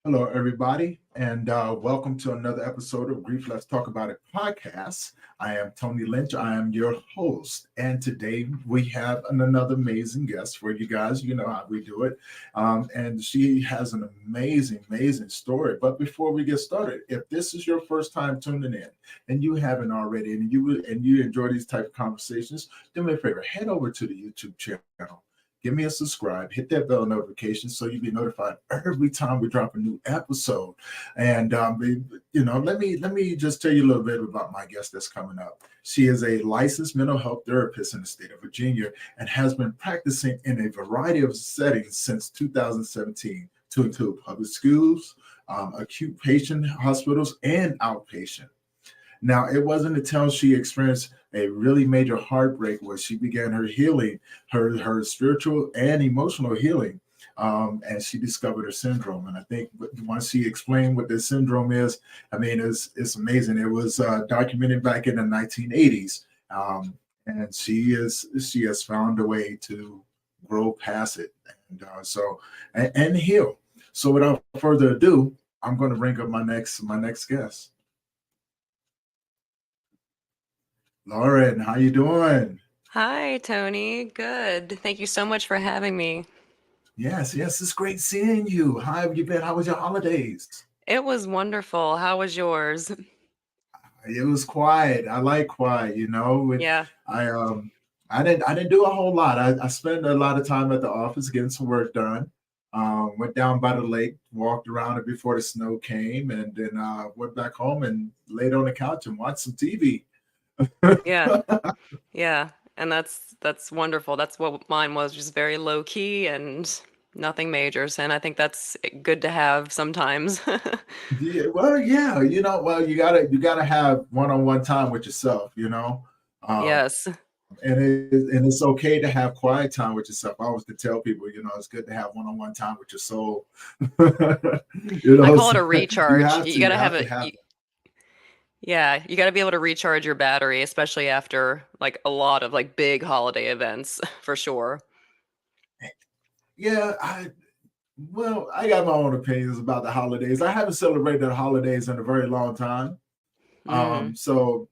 Hello, everybody, and welcome to another episode of Grief Let's Talk About It podcast. I am Tony Lynch. I am your host, and today we have another amazing guest for you guys. You know how we do it, and she has an amazing story. But before we get started, if this is your first time tuning in and you haven't already, and you enjoy these type of conversations, do me a favor, head over to the YouTube channel. Give me a subscribe, hit that bell notification so you'll be notified every time we drop a new episode. And let me just tell you a little bit about my guest that's coming up. She is a licensed mental health therapist in the state of Virginia and has been practicing in a variety of settings since 2017 to include public schools, acute patient hospitals, and outpatient. Now, it wasn't until she experienced a really major heartbreak where she began her healing, her spiritual and emotional healing, and she discovered her syndrome. And I think once she explained what this syndrome is, I mean, it's amazing. It was documented back in the 1980s, and she has found a way to grow past it, and heal. So, without further ado, I'm going to bring up my next guest. Lauren, how you doing? Hi, Tony. Good. Thank you so much for having me. Yes, it's great seeing you. How have you been? How was your holidays? It was wonderful. How was yours? It was quiet. I like quiet, you know. Yeah. I I didn't do a whole lot. I spent a lot of time at the office getting some work done. Went down by the lake, walked around it before the snow came, and then went back home and laid on the couch and watched some TV. Yeah. Yeah. And that's wonderful. That's what mine was, just very low key and nothing major. And I think that's good to have sometimes. Yeah, well, yeah, you gotta have one-on-one time with yourself, um, Yes. and it's okay to have quiet time with yourself. I always to tell people, it's good to have one-on-one time with your soul. I call it So a you recharge. have You to, got you to have have to a have yeah, you got to be able to recharge your battery, especially after like a lot of like big holiday events, for sure. it. Yeah, I got my own opinions about the holidays. I haven't celebrated the holidays in a very long time. Mm. So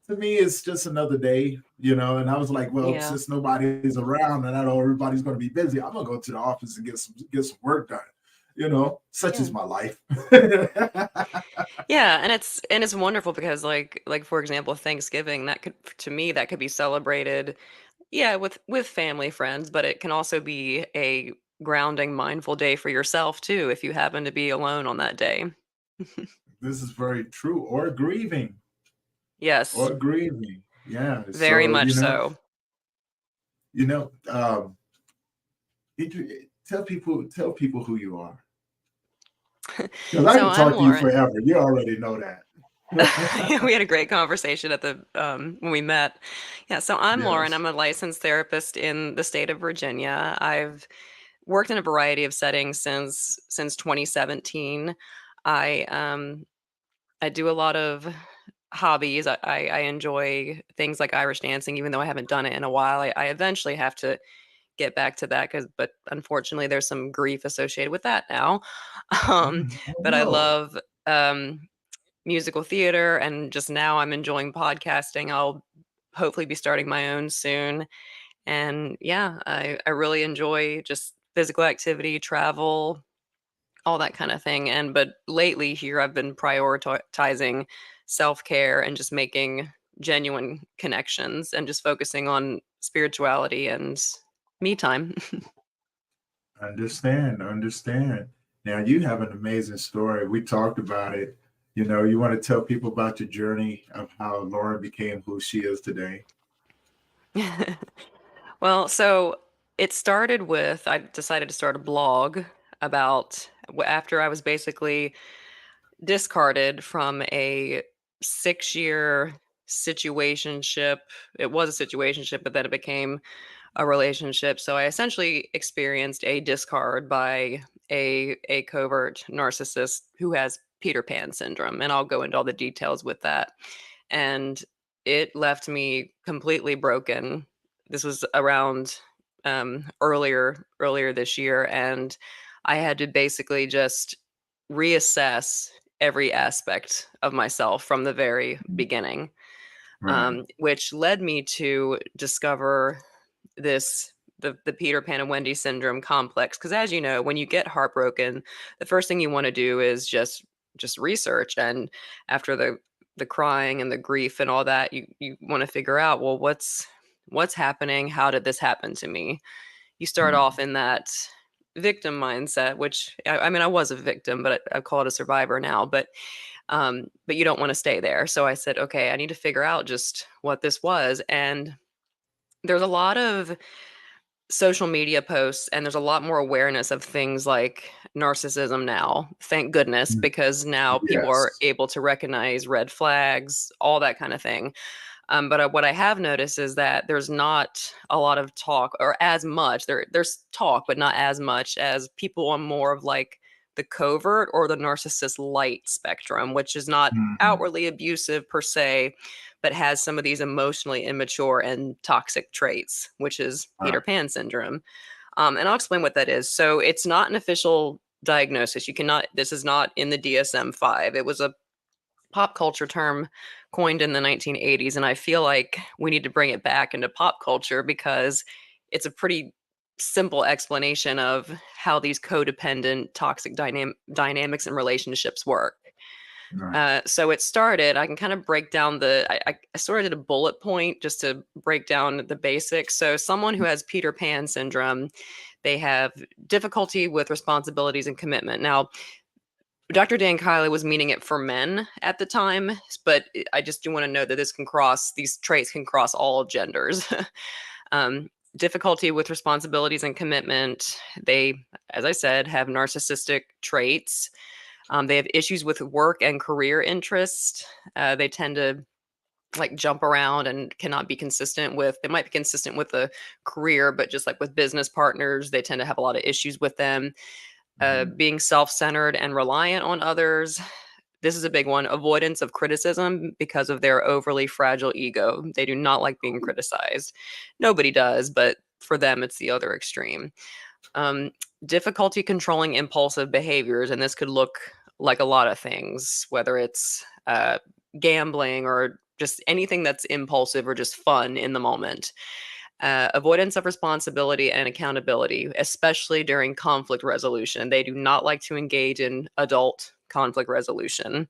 to me, it's just another day, And I was like, well, Yeah. since nobody's around and I know everybody's going to be busy, I'm gonna go to the office and get some work done. Such Yeah. is my life. Yeah, and it's wonderful because like for example, Thanksgiving, that could to me that could be celebrated, yeah, with family, friends, but it can also be a grounding, mindful day for yourself too if you happen to be alone on that day. This is very true. Yes, Or grieving. Yeah. very So much so. you know, um, tell people who you are because I So can I'm talk to you Lauren. forever. You already know that. We had a great conversation at the when we met. Yeah, so I'm Lauren. Yes. I'm a licensed therapist in the state of Virginia. I've worked in a variety of settings since 2017. I I do a lot of hobbies. I enjoy things like Irish dancing, even though I haven't done it in a while. I eventually have to get back to that, but unfortunately there's some grief associated with that now. Um, Oh but I no. love musical theater, and just now I'm enjoying podcasting. I'll hopefully be starting my own soon. And yeah, I really enjoy just physical activity, travel, all that kind of thing. And but lately here I've been prioritizing self-care and just making genuine connections and just focusing on spirituality and me time. Understand. Now you have an amazing story. We talked about it. You want to tell people about your journey of how Lauren became who she is today. Well, so it started with I decided to start a blog about after I was basically discarded from a 6-year situationship. It was a situationship, but then it became a relationship. So I essentially experienced a discard by a covert narcissist who has Peter Pan syndrome, and I'll go into all the details with that. And it left me completely broken. This was around earlier this year, and I had to basically just reassess every aspect of myself from the very beginning, Right. which led me to discover this the Peter Pan and Wendy syndrome complex. Because as you know, when you get heartbroken, the first thing you want to do is just research. And after the crying and the grief and all that, you want to figure out, well, what's happening? How did this happen to me? You start off Mm. in that victim mindset, which I mean, I was a victim, but I call it a survivor now. But you don't want to stay there. So I said, okay, I need to figure out just what this was. And there's a lot of social media posts, and there's a lot more awareness of things like narcissism now. Thank goodness, Mm. because now people are Yes. able to recognize red flags, all that kind of thing. But what I have noticed is that there's not a lot of talk or as much. There's talk, but not as much as people on more of like the covert or the narcissist light spectrum, which is not Mhm. outwardly abusive per se, but has some of these emotionally immature and toxic traits, which is Right. Peter Pan syndrome. And I'll explain what that is. So it's not an official diagnosis. You cannot, this is not in the DSM 5. It was a pop culture term coined in the 1980s. And I feel like we need to bring it back into pop culture because it's a pretty simple explanation of how these codependent toxic dynamics and relationships work. Right. So it started, I can kind of break down I sort of did a bullet point just to break down the basics. So someone who has Peter Pan syndrome, they have difficulty with responsibilities and commitment. Now, Dr. Dan Kiley was meaning it for men at the time, but I just do want to know that these traits can cross all genders. um, Difficulty with responsibilities and commitment. They, as I said, have narcissistic traits. They have issues with work and career interest. They tend to like jump around and cannot be consistent with, they might be consistent with a career, but just like with business partners, they tend to have a lot of issues with them. Mhm. Being self-centered and reliant on others. This is a big one. Avoidance of criticism because of their overly fragile ego. They do not like being criticized. Nobody does, but for them, it's the other extreme. Um, Difficulty controlling impulsive behaviors, and this could look like a lot of things, whether it's gambling or just anything that's impulsive or just fun in the moment. Avoidance of responsibility and accountability, especially during conflict resolution. They do not like to engage in adult conflict resolution.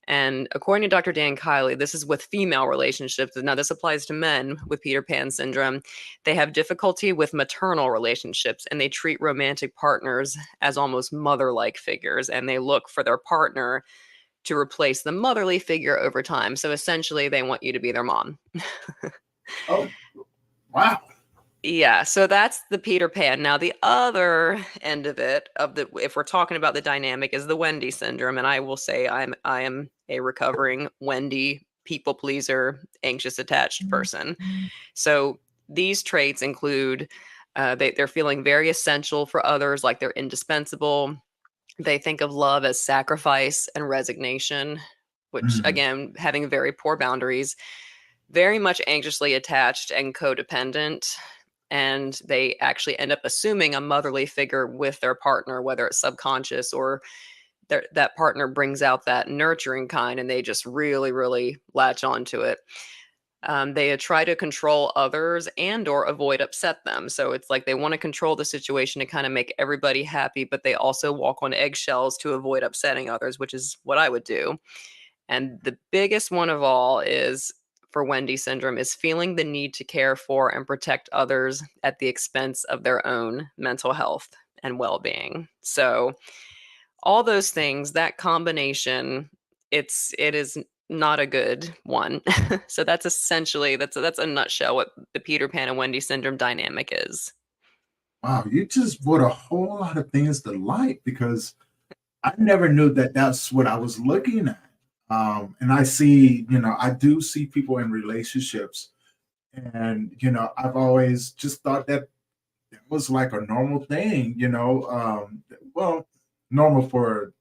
And according to Dr. Dan Kiley, this is with female relationships. Now, this applies to men with Peter Pan syndrome. They have difficulty with maternal relationships and they treat romantic partners as almost mother like figures. And they look for their partner to replace the motherly figure over time. So essentially, they want you to be their mom. Oh, wow. Yeah, so that's the Peter Pan. Now, the other end of it, of the if we're talking about the dynamic, is the Wendy syndrome, and I will say I am a recovering Wendy people pleaser, anxious attached person. So these traits include they're feeling very essential for others, like they're indispensable. They think of love as sacrifice and resignation, which Mhm. again, having very poor boundaries, very much anxiously attached and codependent, and they actually end up assuming a motherly figure with their partner, whether it's subconscious or that partner brings out that nurturing kind, and they just really, really latch onto it. They try to control others and or avoid upset them. So it's like they want to control the situation to kind of make everybody happy, but they also walk on eggshells to avoid upsetting others, which is what I would do. And the biggest one of all is for Wendy syndrome is feeling the need to care for and protect others at the expense of their own mental health and well-being. So all those things, that combination, it is not a good one. So that's essentially that's a nutshell what the Peter Pan and Wendy syndrome dynamic is. Wow, you just brought a whole lot of things to light because I never knew that that's what I was looking at. And I see, I do see people in relationships, and I've always just thought that it was like a normal thing, well, normal for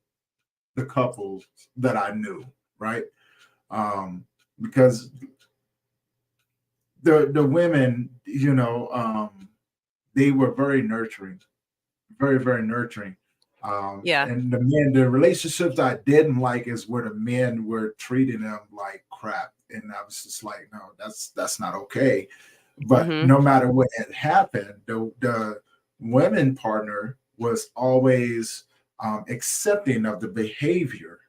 the couples that I knew, right? Because the women, they were very nurturing, very, very nurturing. Yeah. And the relationships I didn't like is where the men were treating them like crap, and I was just like, no, that's not okay. But Hmm. no matter what had happened, the women partner was always accepting of the behavior,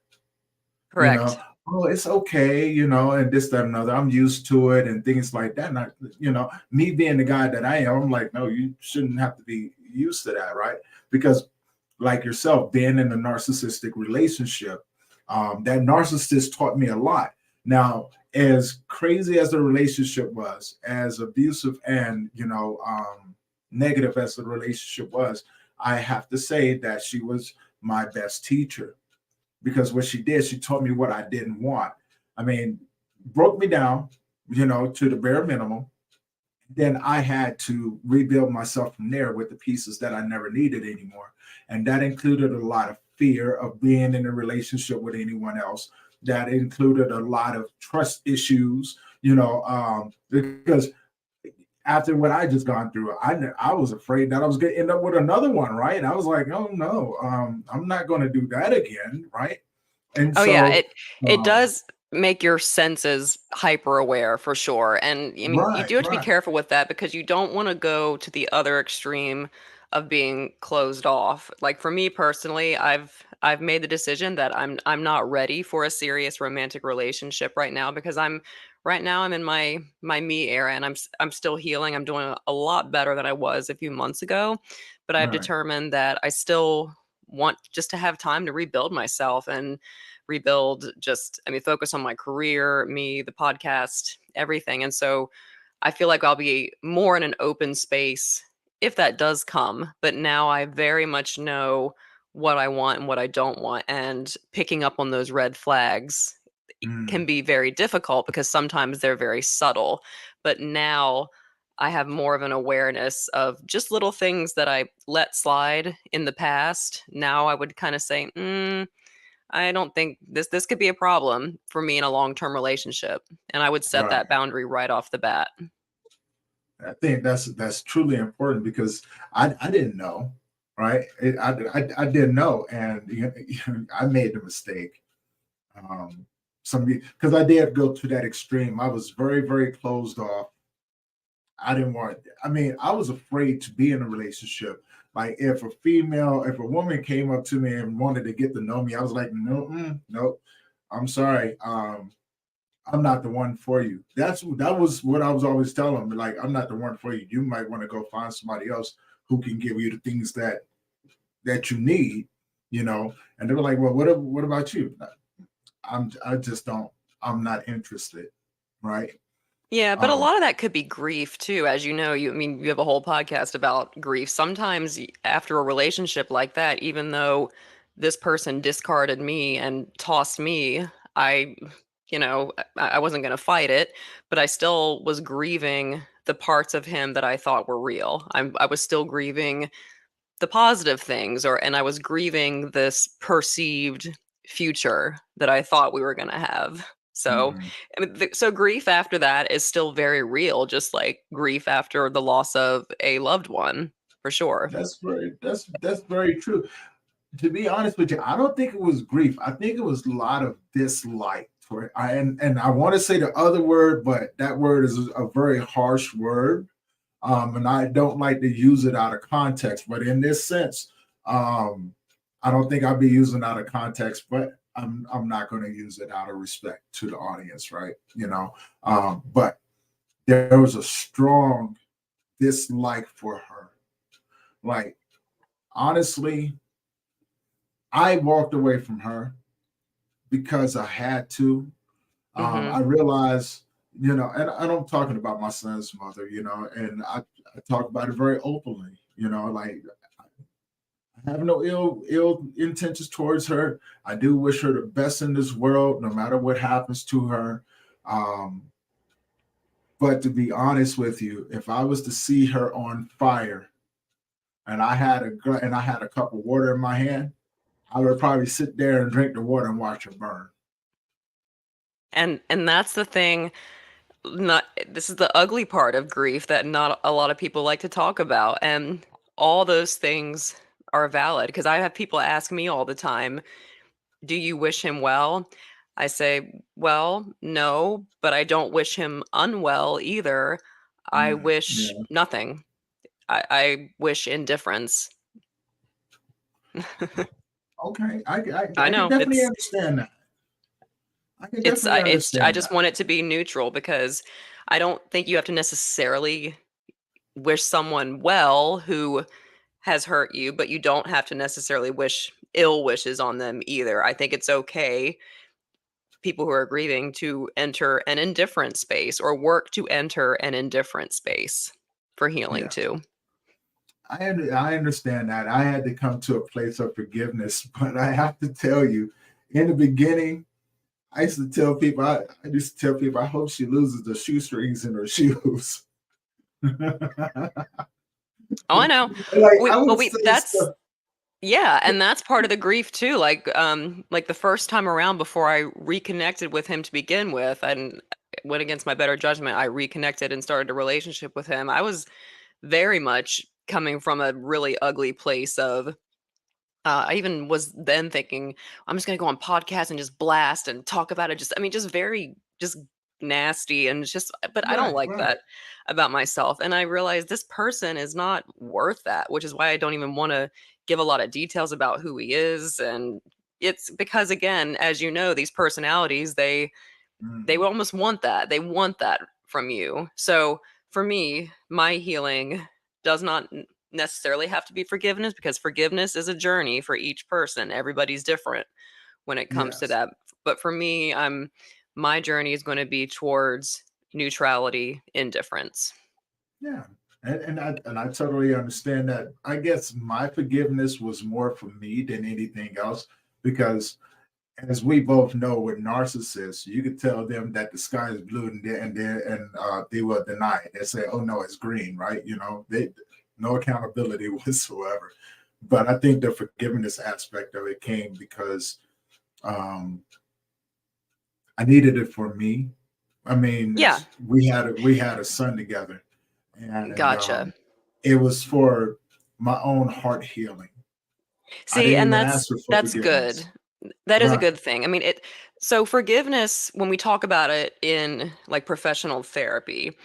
you know. Correct. Oh, it's okay, and this, that, and another. I'm used to it and things like that. And me being the guy that I am, I'm like, no, you shouldn't have to be used to that, right? Because like yourself, being in a narcissistic relationship, that narcissist taught me a lot. Now, as crazy as the relationship was, as abusive and negative as the relationship was, I have to say that she was my best teacher, because what she did, she taught me what I didn't want. I mean, broke me down, to the bare minimum. Then I had to rebuild myself from there with the pieces that I never needed anymore. And that included a lot of fear of being in a relationship with anyone else. That included a lot of trust issues, because after what I just gone through, I was afraid that I was going to end up with another one, right? And I was like, oh no, I'm not going to do that again, right? And Oh yeah, so, it um, does make your senses hyper aware for sure. And I mean, you right, do have to be right, careful with that because you don't want to go to the other extreme of being closed off. Like for me personally, I've made the decision that I'm not ready for a serious romantic relationship right now because I'm in my me era and I'm still healing. I'm doing a lot better than I was a few months ago, but I've right. determined that I still want just to have time to rebuild myself and rebuild just I mean focus on my career, me, the podcast, everything. And so I feel like I'll be more in an open space if that does come, but now I very much know what I want and what I don't want, and picking up on those red flags can Mm, be very difficult because sometimes they're very subtle. But now I have more of an awareness of just little things that I let slide in the past. Now I would kind of say, I don't think this could be a problem for me in a long-term relationship, and I would set right. that boundary right off the bat. I think that's truly important because I didn't know, right? I didn't know, and I made the mistake. Um, some because I did go to that extreme. I was very, very closed off. I didn't want. I mean, I was afraid to be in a relationship. Like if a woman came up to me and wanted to get to know me, I was like, no, nope. I'm sorry. I'm not the one for you. That was what I was always telling them. Like, I'm not the one for you. You might want to go find somebody else who can give you the things that you need, And they were like, well, what about you? I just don't. I'm not interested, right? Yeah, but a Um, lot of that could be grief too. As you know, I mean, you have a whole podcast about grief. Sometimes after a relationship like that, even though this person discarded me and tossed me, I, I wasn't going to fight it, but I still was grieving the parts of him that I thought were real. I was still grieving the positive things, and I was grieving this perceived future that I thought we were going to have. So mhm. I mean, so grief after that is still very real, just like grief after the loss of a loved one, for sure. That's very true. To be honest with you, I don't think it was grief. I think it was a lot of dislike for it. And I want to say the other word, but that word is a very harsh word. And I don't like to use it out of context. But in this sense, um, I don't think I'll be using it out of context, but I'm not going to use it out of respect to the audience, right? But there was a strong dislike for her. Like, honestly, I walked away from her because I had to. Hmm. I realized, and I'm talking about my son's mother, and I talk about it very openly, like I have no ill intentions towards her. I do wish her the best in this world, no matter what happens to her. Um, but to be honest with you, if I was to see her on fire and I had a cup of water in my hand, I would probably sit there and drink the water and watch her burn. And that's the thing. Not this is the ugly part of grief that not a lot of people like to talk about, and all those things. are valid, because I have people ask me all the time, do you wish him well? I say, well, no, but I don't wish him unwell either. I wish Yeah. nothing. I wish indifference. Okay. I I can know definitely it's understand that. I can it's definitely I it's I understand just that. want it to be neutral, because I don't think you have to necessarily wish someone well who has hurt you, but you don't have to necessarily wish ill wishes on them either. I think it's okay, people who are grieving, to enter an indifferent space or work to enter an indifferent space for healing Yeah. too. I understand that. I had to come to a place of forgiveness, but I have to tell you, in the beginning, I used to tell people, I hope she loses the shoestrings in her shoes. Oh, I know. Like We I but would we say that's stuff. Yeah, and that's part of the grief too. Like the first time around, before I reconnected with him to begin with, and went against my better judgment, I reconnected and started a relationship with him. I was very much coming from a really ugly place of, I even was then thinking, I'm just gonna go on podcast and just blast and talk about it. Just, I mean, just very, just nasty, and it's just, but I don't Right, like right. that about myself. And I realized this person is not worth that, which is why I don't even want to give a lot of details about who he is. And it's because, again, as you know, these personalities, they Mm, almost want that. They want that from you. So for me, my healing does not necessarily have to be forgiveness, because forgiveness is a journey for each person. Everybody's different when it comes to yes. that. But for me, my journey is going to be towards neutrality, indifference. Yeah. And I totally understand that. I guess my forgiveness was more for me than anything else because as we both know with narcissists, you could tell them that the sky is blue and they will deny it. They say, "Oh no, it's green," right? They no accountability whatsoever. But I think the forgiveness aspect of it came because um, I needed it for me. I mean, Yeah, we had a son together, and gotcha. it was for my own heart healing. I See, didn't and even ask her for that's good. forgiveness. That is a Right. good thing. I mean, so forgiveness, when we talk about it in like professional therapy,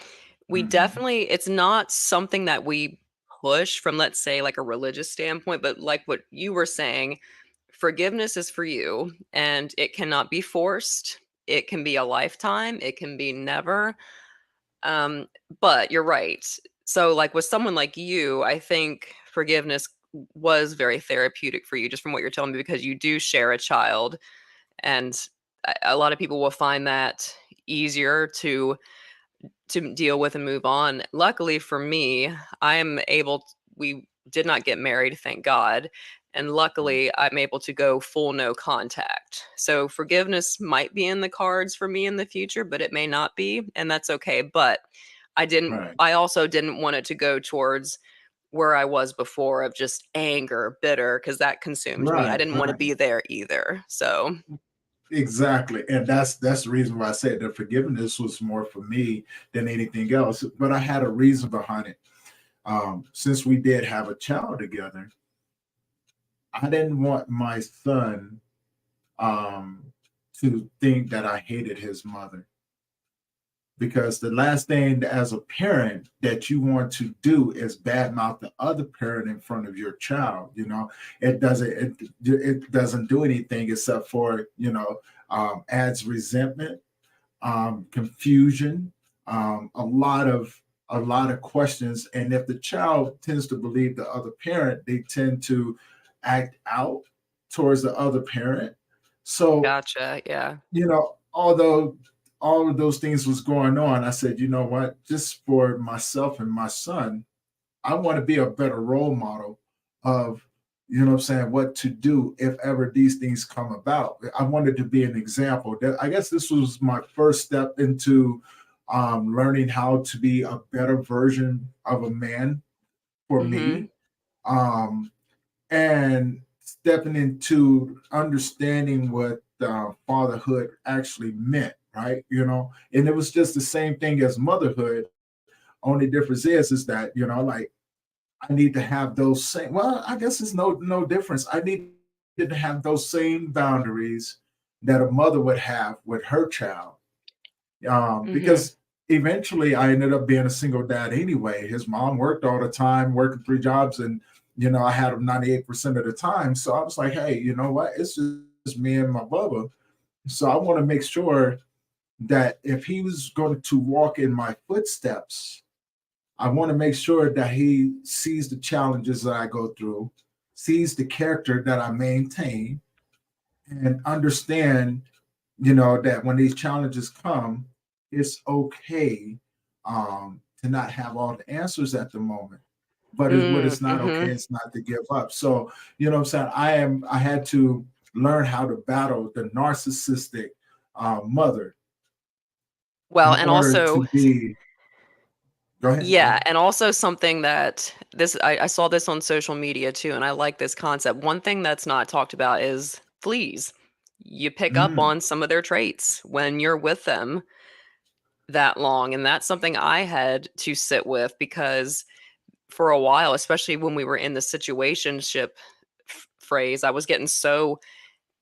we Mhm. definitely, it's not something that we push from, let's say, like a religious standpoint, but like what you were saying, forgiveness is for you and it cannot be forced. It can be a lifetime, it can be never. Um, but you're right. So, like with someone like you, I think forgiveness was very therapeutic for you, just from what you're telling me, because you do share a child, and a lot of people will find that easier to deal with and move on. Luckily for me, I am able we did not get married, thank God. And luckily, I'm able to go full no contact. So forgiveness might be in the cards for me in the future, but it may not be, and that's okay. But Right. I also didn't want it to go towards where I was before, of just anger, bitter, because that consumed me. I Right. didn't want to Right. be there either. So, Exactly. And that's the reason why I said that forgiveness was more for me than anything else. But I had a reason behind it. Since we did have a child together, I didn't want my son to think that I hated his mother. Because the last thing as a parent that you want to do is badmouth the other parent in front of your child. It doesn't do anything except for adds resentment, confusion, a lot of questions. And if the child tends to believe the other parent, they tend to act out towards the other parent. So gotcha. Yeah. although all of those things was going on, I said, you know what, just for myself and my son, I want to be a better role model of, what I'm saying, what to do if ever these things come about. I wanted to be an example. I guess this was my first step into learning how to be a better version of a man for Mhm. me. Um, and stepping into understanding what fatherhood actually meant, right? And it was just the same thing as motherhood. Only difference is that like I need to have those same. Well, I guess it's no difference. I needed to have those same boundaries that a mother would have with her child, Mhm. because eventually I ended up being a single dad anyway. His mom worked all the time, working three jobs, and I had him 98% of the time. So I was like, hey, you know what? It's just me and my Bubba. So I want to make sure that if he was going to walk in my footsteps, I want to make sure that he sees the challenges that I go through, sees the character that I maintain, and understand, that when these challenges come, it's okay, to not have all the answers at the moment. But what Mm, it's not okay, mhm. it's not to give up. So, what I'm saying, I had to learn how to battle the narcissistic mother Well, in and order also to be. Go ahead. Go yeah, ahead. and also something that I saw this on social media too, and I like this concept. One thing that's not talked about is fleas. You pick up Mm, on some of their traits when you're with them that long, and that's something I had to sit with because for a while, especially when we were in the situationship phrase, I was getting so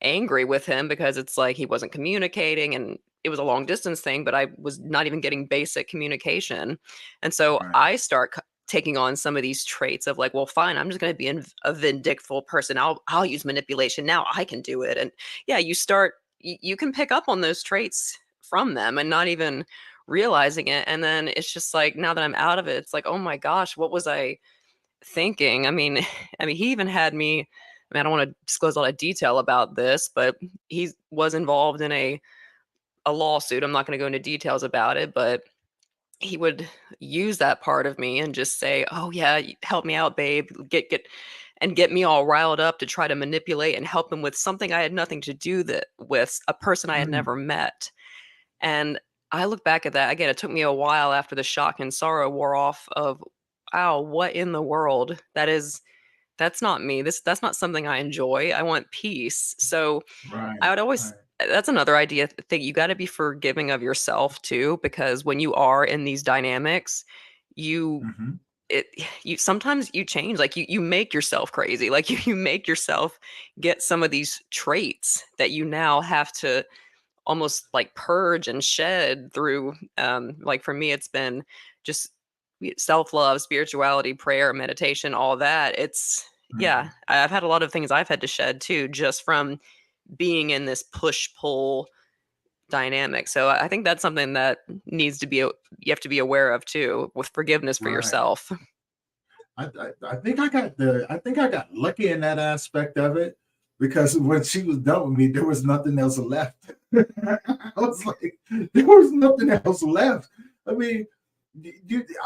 angry with him because it's like he wasn't communicating and it was a long distance thing, but I was not even getting basic communication. And so right. I start taking on some of these traits of like, well, fine, I'm just going to be a vindictful person. I'll use manipulation. Now I can do it. And yeah, you can pick up on those traits from them and not even realizing it. And then it's just like now that I'm out of it, it's like, oh my gosh, what was I thinking? I mean, I mean, he even had me. I mean, I don't want to disclose a lot of detail about this, but he was involved in a lawsuit. I'm not going to go into details about it, but he would use that part of me and just say, "Oh yeah, help me out, babe. Get me all riled up to try to manipulate and help him with something I had nothing to do that with a person I had Mm, never met." And I look back at that again. It took me a while after the shock and sorrow wore off. Of wow, what in the world? That's not me. That's not something I enjoy. I want peace. So I right. would always Right. that's another idea thing. You got to be forgiving of yourself too, because when you are in these dynamics, you Hmm. it you sometimes you change. Like you make yourself crazy. Like you make yourself get some of these traits that you now have to almost like purge and shed through like for me it's been just self-love, spirituality, prayer, meditation, all that. It's yeah, Hmm. I've had a lot of things I've had to shed too just from being in this push pull dynamic. So I think that's something that needs to be you have to be aware of too with forgiveness for Right. yourself. I think I think I got lucky in that aspect of it, because when she was done with me, there was nothing else left. I was like, there was nothing else left. I mean,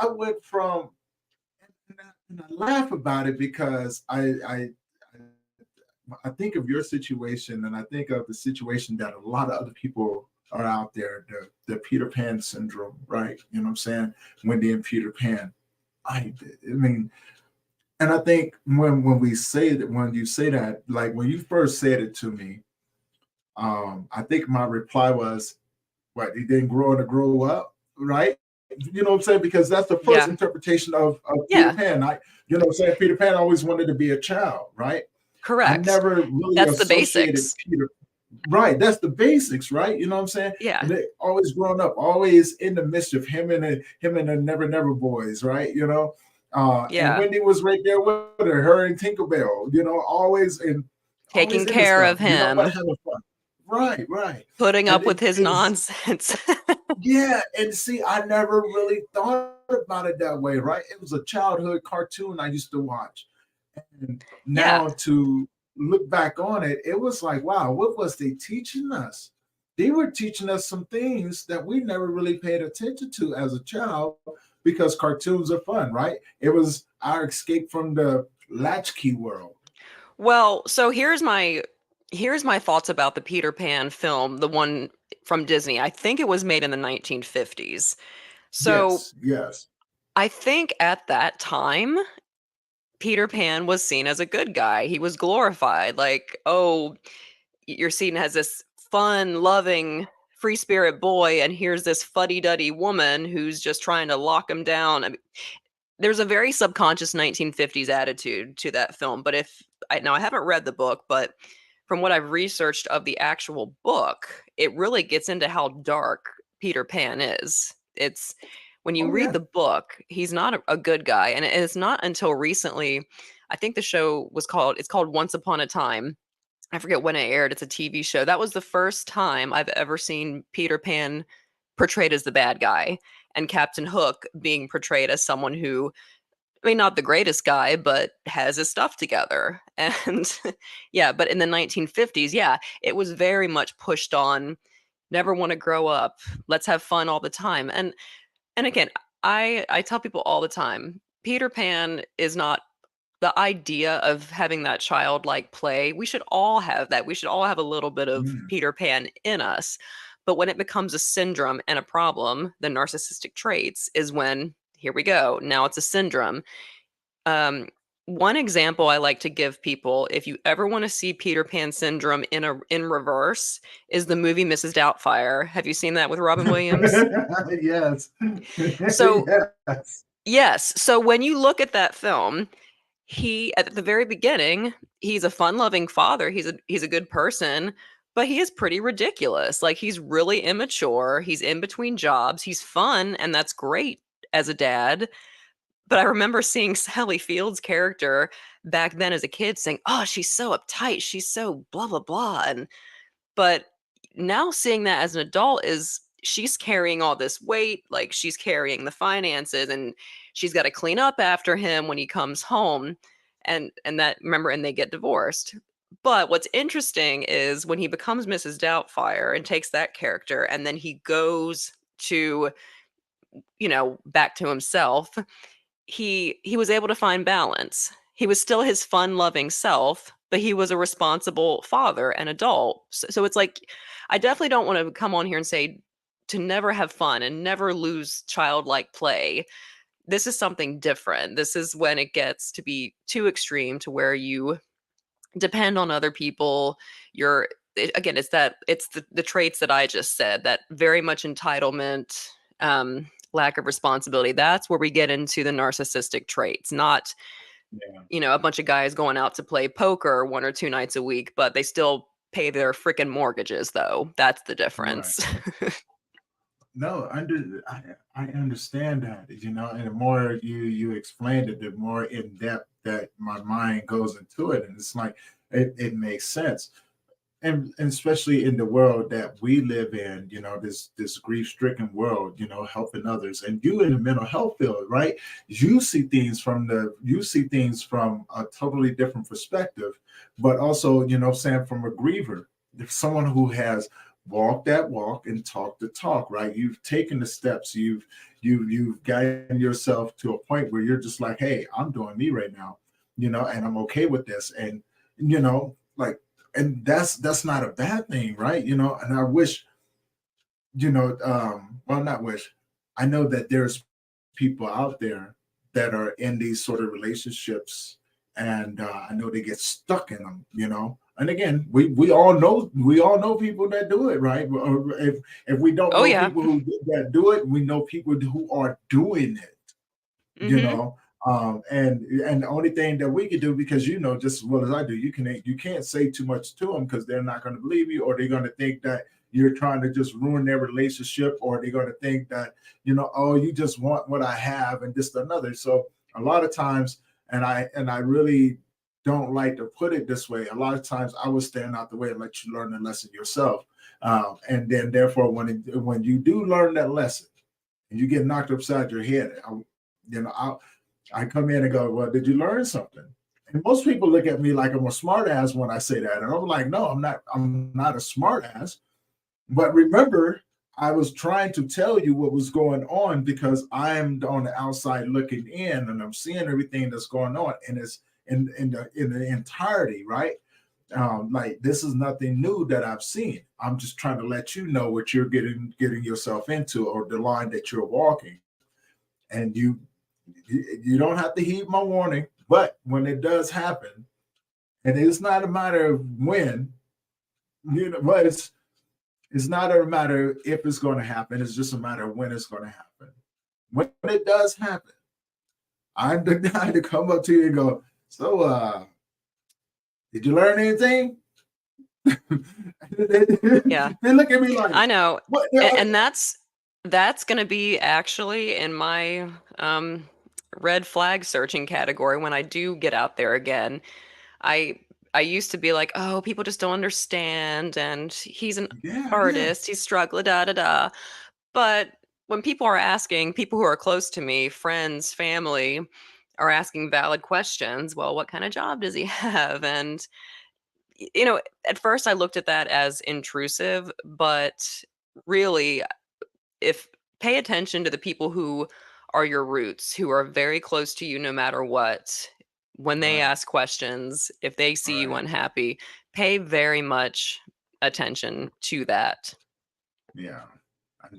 I went from, and I laugh about it because I think of your situation, and I think of the situation that a lot of other people are out there, the Peter Pan syndrome, right? You know what I'm saying? Wendy and Peter Pan. I mean, and I think when we say that, when you say that, like when you first said it to me, I think my reply was, "What? He didn't grow up, right?" You know what I'm saying? Because that's the first Yeah. interpretation of Peter Yeah. Pan. What I'm saying, Peter Pan always wanted to be a child, right? I Correct. never really That's the associated basics. Peter. Right, that's the basics, right? You know what I'm saying? Yeah. And they always growing up, always in the mischief. Him and the Never Never boys, right? And Yeah. Wendy was right there with her and Tinkerbell. Always Taking into care stuff. of You know what? him, Having fun. Right, right. putting And up with his it was, nonsense. yeah. And see, I never really thought about it that way, right? It was a childhood cartoon I used to watch, and Yeah. now to look back on it, it was like, wow, what was they teaching us? They were teaching us some things that we never really paid attention to as a child, because cartoons are fun, right? It was our escape from the latchkey world. Well, so here's my thoughts about the Peter Pan film, the one from Disney. I think it was made in the 1950s. So, Yes, yes, I think at that time, Peter Pan was seen as a good guy. He was glorified. Like, oh, you're seen as this fun, loving, free spirit boy, and here's this fuddy duddy woman who's just trying to lock him down. there's a very subconscious 1950s attitude to that film. But now I haven't read the book, but from what I've researched of the actual book, it really gets into how dark Peter Pan is. It's when you Oh read yeah. the book, he's not a good guy, and it's not until recently. I think the show it's called Once Upon a Time. I forget when it aired. It's a TV show. That was the first time I've ever seen Peter Pan portrayed as the bad guy, and Captain Hook being portrayed as someone who, I mean, not the greatest guy, but has his stuff together. And yeah, but in the 1950s, yeah, it was very much pushed on never want to grow up. Let's have fun all the time. And again, I tell people all the time, Peter Pan is not the idea of having that childlike play. We should all have that. We should all have a little bit of Mm. Peter Pan in us. But when it becomes a syndrome and a problem, the narcissistic traits is when, here we go. Now it's a syndrome. um, One example I like to give people, if you ever want to see Peter Pan syndrome in reverse, is the movie Mrs. Doubtfire. Have you seen that with Robin Williams? Yes. So Yes. yes, so when you look at that film, he at the very beginning, he's a fun-loving father. He's a good person, but he is pretty ridiculous. Like he's really immature. He's in between jobs. He's fun, and that's great as a dad. But I remember seeing Sally Field's character back then as a kid saying, "Oh, she's so uptight. She's so blah blah blah." And but now seeing that as an adult is she's carrying all this weight, like she's carrying the finances, and she's got to clean up after him when he comes home. And that, remember, and they get divorced. But what's interesting is when he becomes Mrs. Doubtfire and takes that character and then he goes to, back to himself, he was able to find balance. He was still his fun-loving self, but he was a responsible father and adult. So it's like I definitely don't want to come on here and say to never have fun and never lose childlike play. This is something different. This is when it gets to be too extreme to where you depend on other people. Again, it's the traits that I just said, that very much entitlement, lack of responsibility. That's where we get into the narcissistic traits, not, Yeah. a bunch of guys going out to play poker 1 or 2 nights a week, but they still pay their freaking mortgages, though. That's the Right. difference. No, I understand that, and the more you explained it, the more in depth that my mind goes into it, and it's like it makes sense. And especially in the world that we live in, this grief-stricken world, helping others, and you in the mental health field, right? You see things from a totally different perspective, but also, saying from a griever, if someone who has walked that walk and talked the talk, right? You've taken the steps, you've gotten yourself to a point where you're just like, hey, I'm doing me right now, and I'm okay with this, and like, and that's not a bad thing, right? And I wish, well, not wish, I know that there's people out there that are in these sort of relationships, and I know they get stuck in them, and again, we all know people that do it, right? Or if we don't Oh know yeah. people that do it, we know people who are doing it, you Hmm. know and the only thing that we can do, because just as well as I do, you can't say too much to them, because they're not going to believe you, or they're going to think that you're trying to just ruin their relationship, or they're going to think that oh, you just want what I have and this another. So a lot of times, and I really don't like to put it this way, a lot of times I will stand out the way and let you learn the lesson yourself, and then therefore when you do learn that lesson and you get knocked upside your head, you know, I come in and go, well, did you learn something? And most people look at me like I'm a smart ass when I say that. And I'm like, no, I'm not. I'm not a smart ass. But remember, I was trying to tell you what was going on, because I'm on the outside looking in, and I'm seeing everything that's going on, and it's in the entirety, right? Like, this is nothing new that I've seen. I'm just trying to let you know what you're getting yourself into, or the line that you're walking, and you don't have to heed my warning. But when it does happen, and it's not a matter of when, but it's not a matter if it's going to happen. It's just a matter of when it's going to happen. When it does happen, I had I had to come up to you and go, so did you learn anything? Yeah, They look at me like, I know. what? And that's gonna be actually in my red flag searching category when I do get out there again. I I used to be like, "Oh, people just don't understand, and he's an Yeah, yeah, artist, he's struggling, da da da." But when people are asking, people who are close to me, friends, family, are asking valid questions, well, what kind of job does he have? And at first I looked at that as intrusive, but really, if pay attention to the people who are your roots, who are very close to you no matter what. When they right, ask questions, if they see you right. unhappy, pay very much attention to that. Yeah,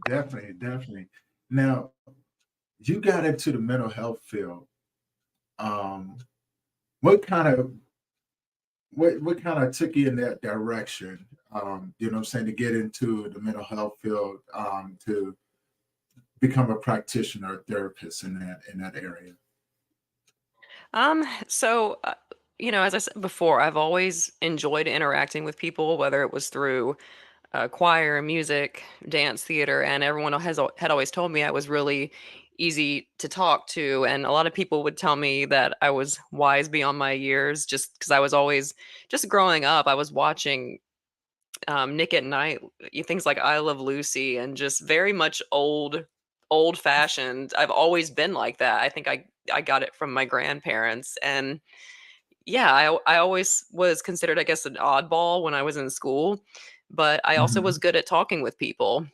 definitely, definitely. Now, you got into the mental health field. Um, what kind of what kind of took you in that direction? You know what I'm saying, to get into the mental health field, to become a practitioner, therapist in that area. So, as I said before, I've always enjoyed interacting with people, whether it was through choir, music, dance, theater, and everyone had always told me I was really easy to talk to, and a lot of people would tell me that I was wise beyond my years, just because I was always just growing up. I was watching Nick at Night, things like I Love Lucy, and just very much old fashioned. I've always been like that. I think I got it from my grandparents, and yeah, I always was considered, I guess, an oddball when I was in school, but I also was Mhm. good at talking with people.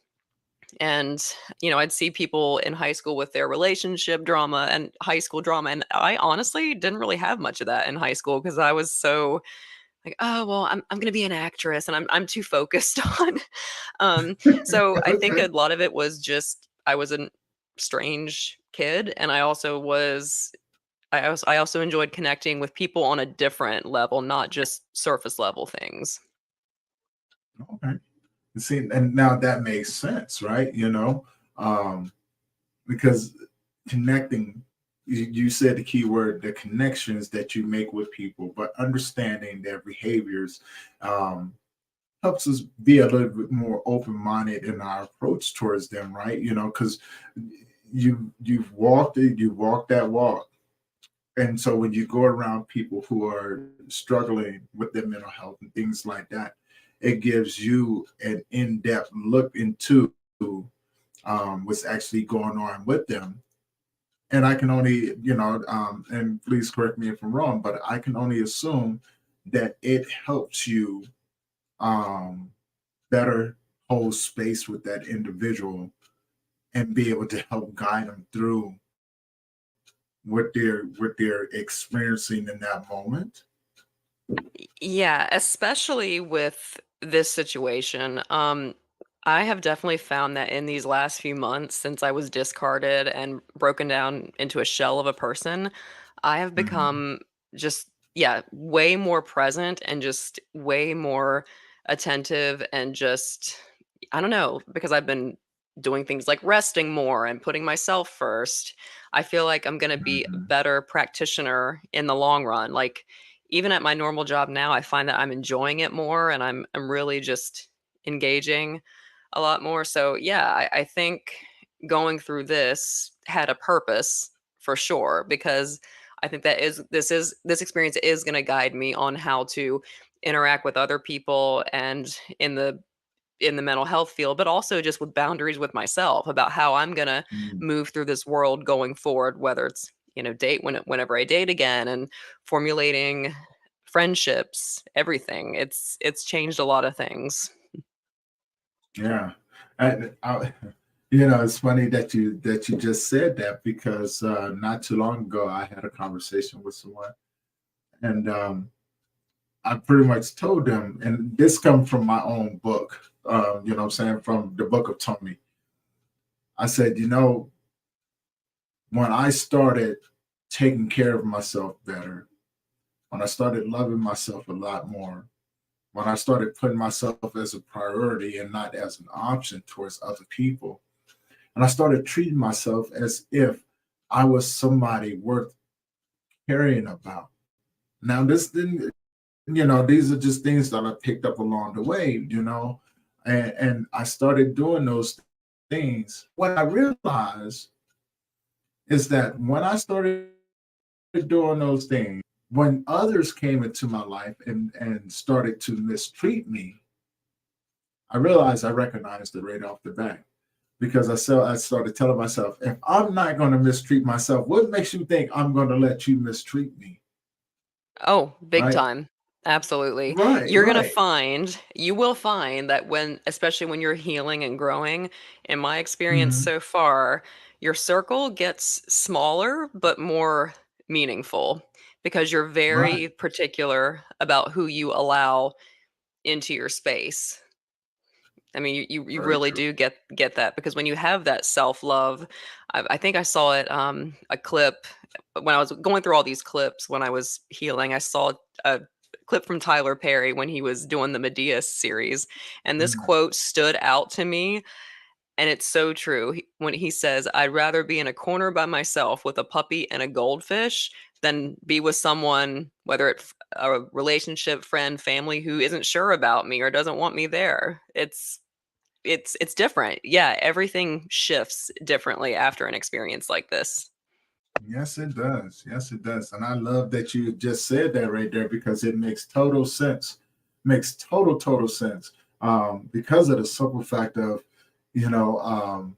And, I'd see people in high school with their relationship drama and high school drama. And I honestly didn't really have much of that in high school because I was so like, oh, well, I'm going to be an actress and I'm too focused on. So I think Okay. a lot of it was just I was a strange kid. And I also enjoyed connecting with people on a different level, not just surface level things. Okay. See, and now that makes sense, right? Um, because connecting, you said the key word, the connections that you make with people, but understanding their behaviors um, helps us be a little bit more open-minded in our approach towards them, right? Because you've walked that walk. And so when you go around people who are struggling with their mental health and things like that, it gives you an in-depth look into what's actually going on with them. And I can only, and please correct me if I'm wrong, but I can only assume that it helps you um, better hold space with that individual and be able to help guide them through what they're experiencing in that moment. Yeah, especially with this situation. I have definitely found that in these last few months, since I was discarded and broken down into a shell of a person, I have Mhm. become just, yeah, way more present and just way more attentive and just, I don't know, because I've been doing things like resting more and putting myself first. I feel like I'm going to be a Mhm. better practitioner in the long run. Like, even at my normal job now, I find that I'm enjoying it more and I'm really just engaging a lot more. So yeah, I think going through this had a purpose for sure because I think this experience is going to guide me on how to interact with other people and in the mental health field, but also just with boundaries with myself about how I'm gonna Mhm. move through this world going forward, whether it's whenever I date again and formulating friendships, everything. It's changed a lot of things. Yeah. It's funny that you just said that because not too long ago I had a conversation with someone, and I pretty much told them, and this comes from my own book, what I'm saying, from the book of Tony. I said, when I started taking care of myself better, when I started loving myself a lot more, when I started putting myself as a priority and not as an option towards other people, and I started treating myself as if I was somebody worth caring about. Now, this didn't, these are just things that I picked up along the way, and I started doing those things. What I realized is that when I started doing those things, when others came into my life and started to mistreat me, I realized I recognized it right off the bat because I started telling myself, if I'm not going to mistreat myself, what makes you think I'm going to let you mistreat me? Oh, big Right? time. Absolutely. Right, right. You will find that especially when you're healing and growing, in my experience Mhm. so far, your circle gets smaller but more meaningful because you're Right. very particular about who you allow into your space. I mean, you Very really true. do get that because when you have that self-love, I think I saw it, a clip when I was going through all these clips when I was healing, I saw a clip from Tyler Perry when he was doing the Medea series, and this Mm. quote stood out to me, and it's so true. When he says, "I'd rather be in a corner by myself with a puppy and a goldfish than be with someone, whether it's a relationship, friend, family, who isn't sure about me or doesn't want me there." It's different. Yeah, everything shifts differently after an experience like this. Yes, it does. Yes, it does. And I love that you just said that right there because it makes total sense. Makes total sense. Because of the simple fact of, you know,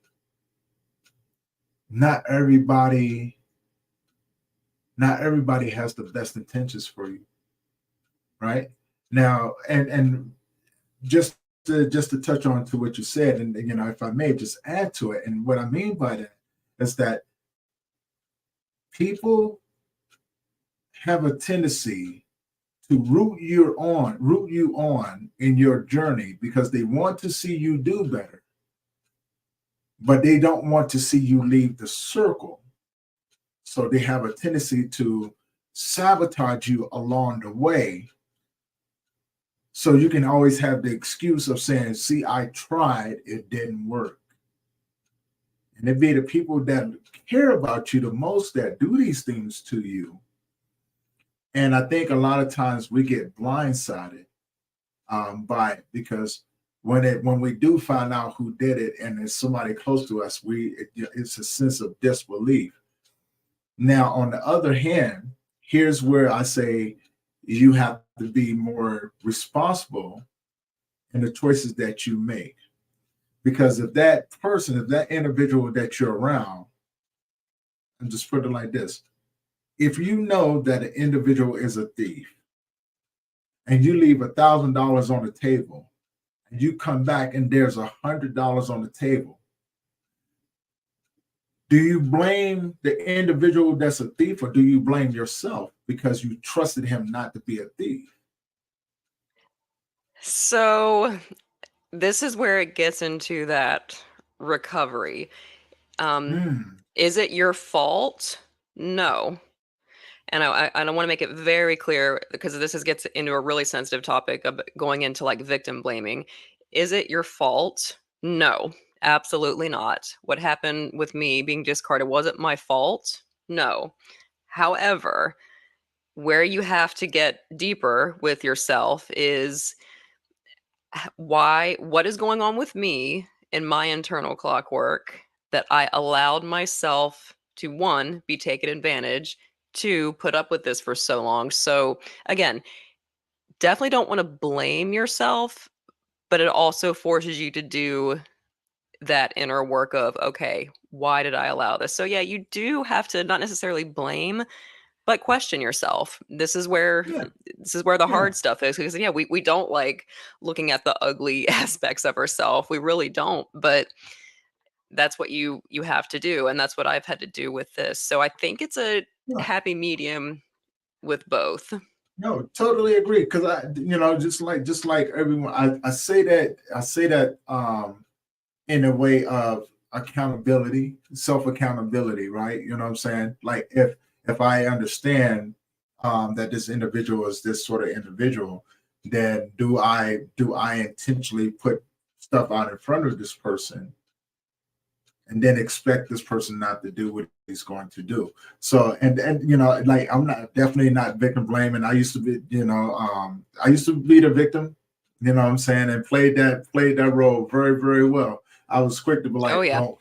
not everybody, not everybody has the best intentions for you, right? Now, and just to touch on to what you said, and if I may just add to it, and what I mean by that is that people have a tendency to root you on in your journey because they want to see you do better, but they don't want to see you leave the circle. So they have a tendency to sabotage you along the way. So you can always have the excuse of saying, see, I tried, it didn't work. And it be the people that care about you the most that do these things to you. And I think a lot of times we get blindsided by it because when we do find out who did it and it's somebody close to us, it's a sense of disbelief. Now, on the other hand, here's where I say you have to be more responsible in the choices that you make. Because if that individual that you're around, and just put it like this, if you know that an individual is a thief and you leave $1,000 on the table and you come back and there's $100 on the table, do you blame the individual that's a thief or do you blame yourself because you trusted him not to be a thief? So, this is where it gets into that recovery. Um, Hmm. is it your fault? No. And I don't want to make it very clear because gets into a really sensitive topic of going into like victim blaming. Is it your fault? No, absolutely not. What happened with me being discarded wasn't my fault. No. However, where you have to get deeper with yourself is what is going on with me in my internal clockwork that I allowed myself to one, be taken advantage, two, put up with this for so long. So again, definitely don't want to blame yourself, but it also forces you to do that inner work of, okay, why did I allow this? So yeah, you do have to not necessarily blame, but question yourself. Yeah, This is where the yeah, hard stuff is because yeah, we don't like looking at the ugly aspects of ourselves. We really don't, but that's what you have to do, and that's what I've had to do with this. So I think it's a yeah. happy medium with both. No, totally agree. Because just like everyone, I say that in a way of accountability, self accountability, right? You know what I'm saying? Like if I understand that this individual is this sort of individual, then do I intentionally put stuff out in front of this person and then expect this person not to do what he's going to do. So, and like, I'm not definitely not victim blaming. I used to be, I used to be the victim, you know what I'm saying, and played that role very, very well. I was quick to be Oh like, yeah. well,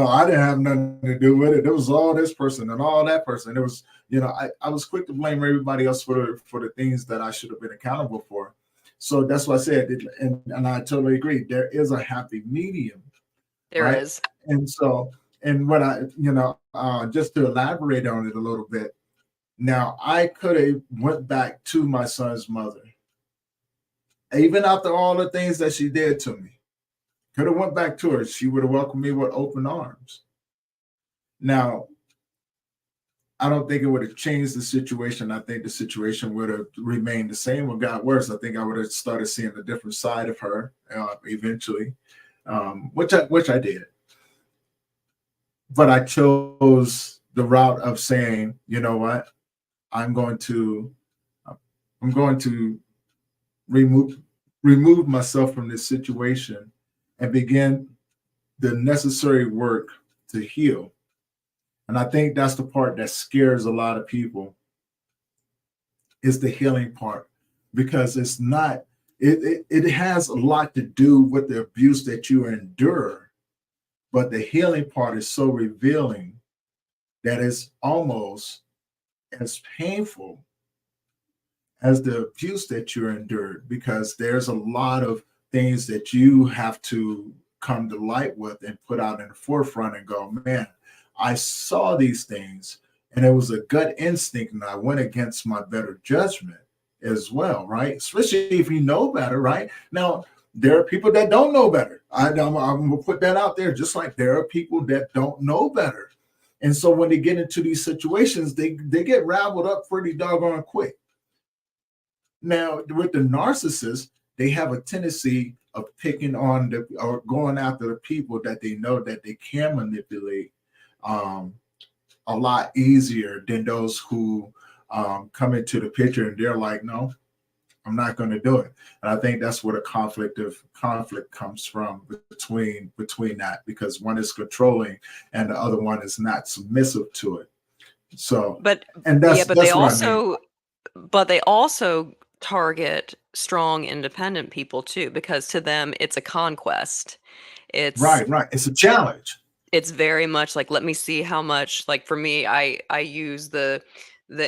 I didn't have nothing to do with it. It was all this person and all that person. It was, I was quick to blame everybody else for the things that I should have been accountable for. So that's what I said, and I totally agree. There is a happy medium, There right? is. And so, and what just to elaborate on it a little bit. Now, I could have went back to my son's mother, even after all the things that she did to me. Could have went back to her. She would have welcomed me with open arms. Now, I don't think it would have changed the situation. I think the situation would have remained the same or got worse. I think I would have started seeing a different side of her eventually, which I did. But I chose the route of saying, you know what, I'm going to I'm going to remove remove myself from this situation and begin the necessary work to heal. And I think that's the part that scares a lot of people is the healing part, because it's not it has a lot to do with the abuse that you endure, but the healing part is so revealing that it's almost as painful as the abuse that you endured, because there's a lot of things that you have to come to light with and put out in the forefront and go, man, I saw these things and it was a gut instinct and I went against my better judgment as well, right? Especially if you know better, right? Now, there are people that don't know better. I'm going to put that out there, just like there are people that don't know better. And so when they get into these situations, they get raveled up pretty doggone quick. Now, with the narcissist, they have a tendency of picking on or going after the people that they know that they can manipulate um, a lot easier than those who come into the picture and they're like, no, I'm not going to do it. And I think that's where the conflict comes from between that, because one is controlling and the other one is not submissive to it. So, But and yeah, that's what I mean. but they also target strong independent people too, because to them it's a conquest. It's Right. It's a challenge. it's very much like, let me see how much, like for me, I use the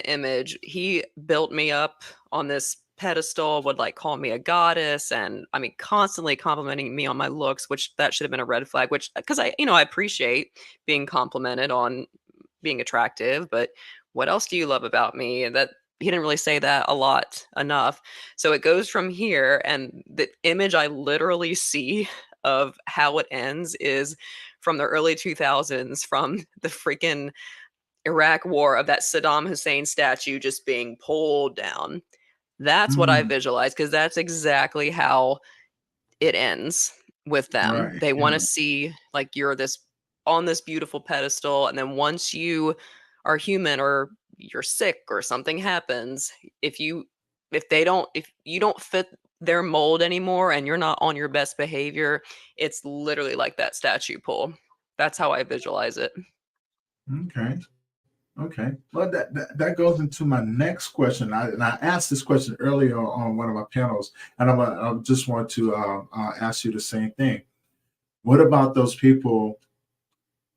image. He built me up on this pedestal, would like call me a goddess, and I mean constantly complimenting me on my looks, which that should have been a red flag, which because I appreciate being complimented on being attractive, but what else do you love about me? And that he didn't really say that a lot enough. So it goes from here, and the image I literally see of how it ends is from the early 2000s, from the freaking Iraq war, of that Saddam Hussein statue just being pulled down. That's what I Mm, visualize, because that's exactly how it ends with them. right. They want to Yeah. see like you're this on this beautiful pedestal, and then once you are human or you're sick or something happens, if you if you don't fit their mold anymore and you're not on your best behavior, it's literally like that statue pull. That's how I visualize it. Okay. Okay. Well, that goes into my next question. I asked this question earlier on one of my panels, and I just want to ask you the same thing. What about those people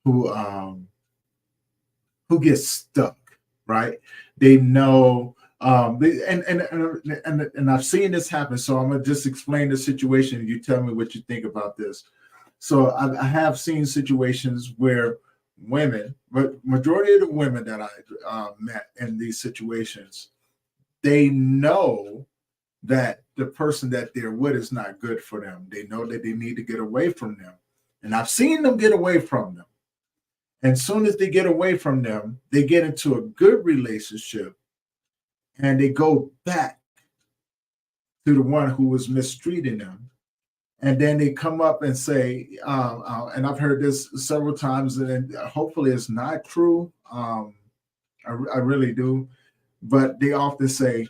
who um, who get stuck? Right? They know, and I've seen this happen. So I'm gonna just explain the situation, and you tell me what you think about this. So I have seen situations where women, but majority of the women that I met in these situations, they know that the person that they're with is not good for them. They know that they need to get away from them. And I've seen them get away from them. And as soon as they get away from them, they get into a good relationship and they go back to the one who was mistreating them, and then they come up and say, and I've heard this several times, and hopefully it's not true. I really do, but they often say,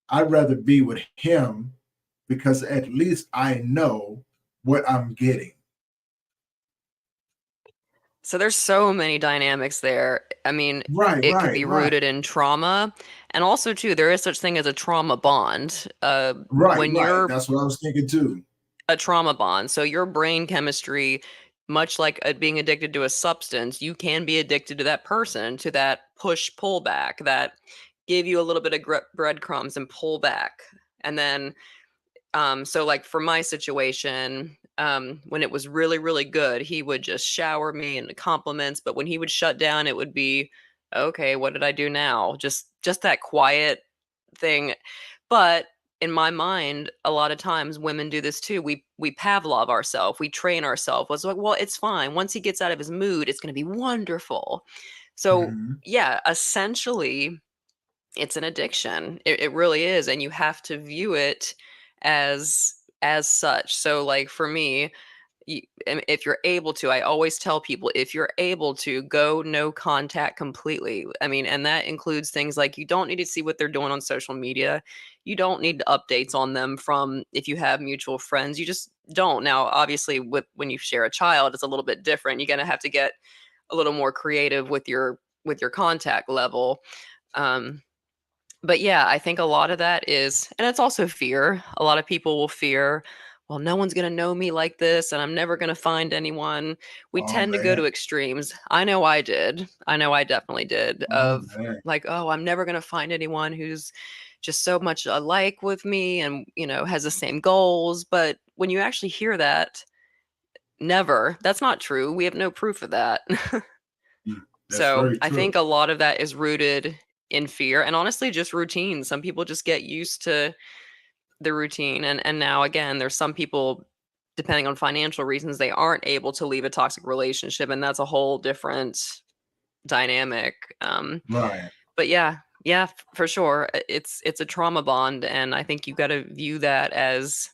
"I'd rather be with him because at least I know what I'm getting." So there's so many dynamics there. I mean, Right, it could right, be right, rooted in trauma, and also too, there is such thing as a trauma bond. right, When right. you're That's what I was thinking too. a trauma bond, so your brain chemistry, much like being addicted to a substance, you can be addicted to that person, to that push pull back, that give you a little bit of breadcrumbs and pull back, and then so like for my situation, when it was really, really good, he would just shower me in compliments. But when he would shut down, it would be, okay, what did I do now? Just that quiet thing. But in my mind, a lot of times women do this too. We Pavlov ourselves, we train ourselves. Was like, well, it's fine. Once he gets out of his mood, it's gonna be wonderful. So Mhm. yeah, essentially it's an addiction. It really is, and you have to view it as such. So, like for me, if you're able to, I always tell people if you're able to go no contact completely. I mean, and that includes things like you don't need to see what they're doing on social media. You don't need updates on them from if you have mutual friends. You just don't. Now, obviously, with when you share a child, it's a little bit different. You're gonna have to get a little more creative with your contact level. Um, but yeah, I think a lot of that is, and it's also fear. A lot of people will fear, well, no one's going to know me like this and I'm never going to find anyone. We Oh tend to go man, to extremes. I know I did. I know I definitely did. oh Of man. like, oh, I'm never going to find anyone who's just so much alike with me and, has the same goals. But when you actually hear that, never, that's not true. We have no proof of that. Mm, that's So very I think true. a lot of that is rooted in fear and honestly just routine. Some people just get used to the routine. And now again, there's some people, depending on financial reasons, they aren't able to leave a toxic relationship. And that's a whole different dynamic. Right. But yeah, yeah, for sure. It's a trauma bond. And I think you gotta view that as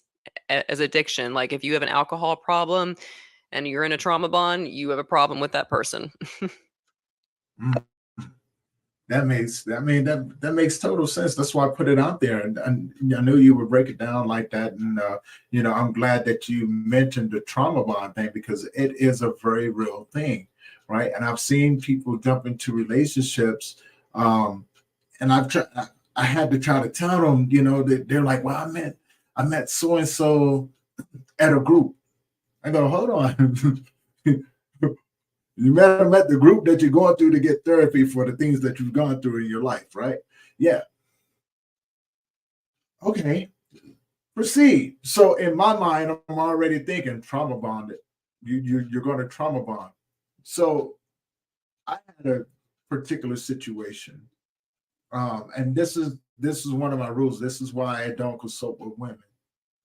addiction. Like if you have an alcohol problem and you're in a trauma bond, you have a problem with that person. Mm. That makes total sense. That's why I put it out there, and I knew you would break it down like that. And I'm glad that you mentioned the trauma bond thing because it is a very real thing, right? And I've seen people jump into relationships, um, and I had to try to tell them, that they're like, well, I met so and so at a group. I go, hold on. You met them at the group that you're going through to get therapy for the things that you've gone through in your life, right? Yeah. Okay. Proceed. So in my mind, I'm already thinking trauma bonded. You're going to trauma bond. So I had a particular situation, and this is one of my rules. This is why I don't consult with women,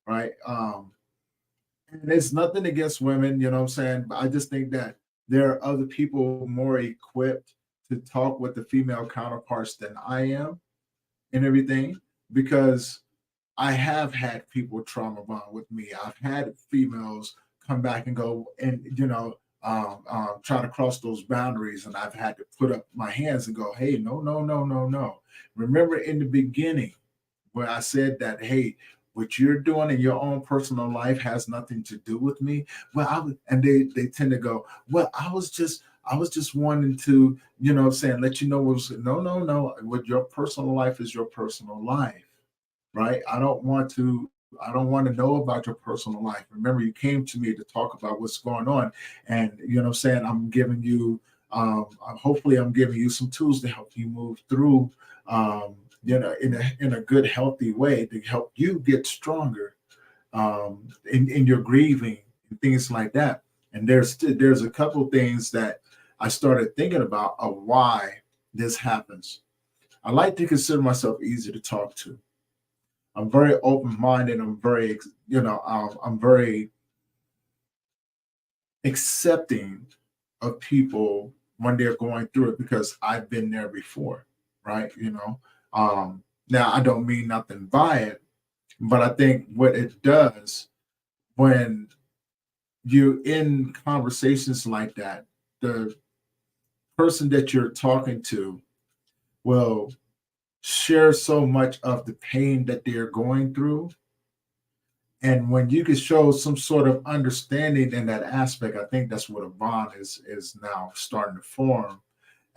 right? And it's nothing against women, you know what I'm saying? But I just think that there are other people more equipped to talk with the female counterparts than I am and everything because I have had people trauma bond with me. I've had females come back and go and, try to cross those boundaries. And I've had to put up my hands and go, hey, no, no, no, no, no. Remember in the beginning, where I said that, hey, what you're doing in your own personal life has nothing to do with me. Well, and they tend to go, well, I was just wanting to, saying, let you know, no, no, no. What your personal life is your personal life, right? I don't want to know about your personal life. Remember, you came to me to talk about what's going on, and saying I'm giving you, hopefully, I'm giving you some tools to help you move through, in a good, healthy way to help you get stronger, in your grieving and things like that. And there's a couple things that I started thinking about of why this happens. I like to consider myself easy to talk to. I'm very open minded. I'm very accepting of people when they're going through it because I've been there before, right? Now I don't mean nothing by it, but I think what it does when you're in conversations like that, the person that you're talking to will share so much of the pain that they're going through And when you can show some sort of understanding in that aspect, I think that's what a bond is now starting to form.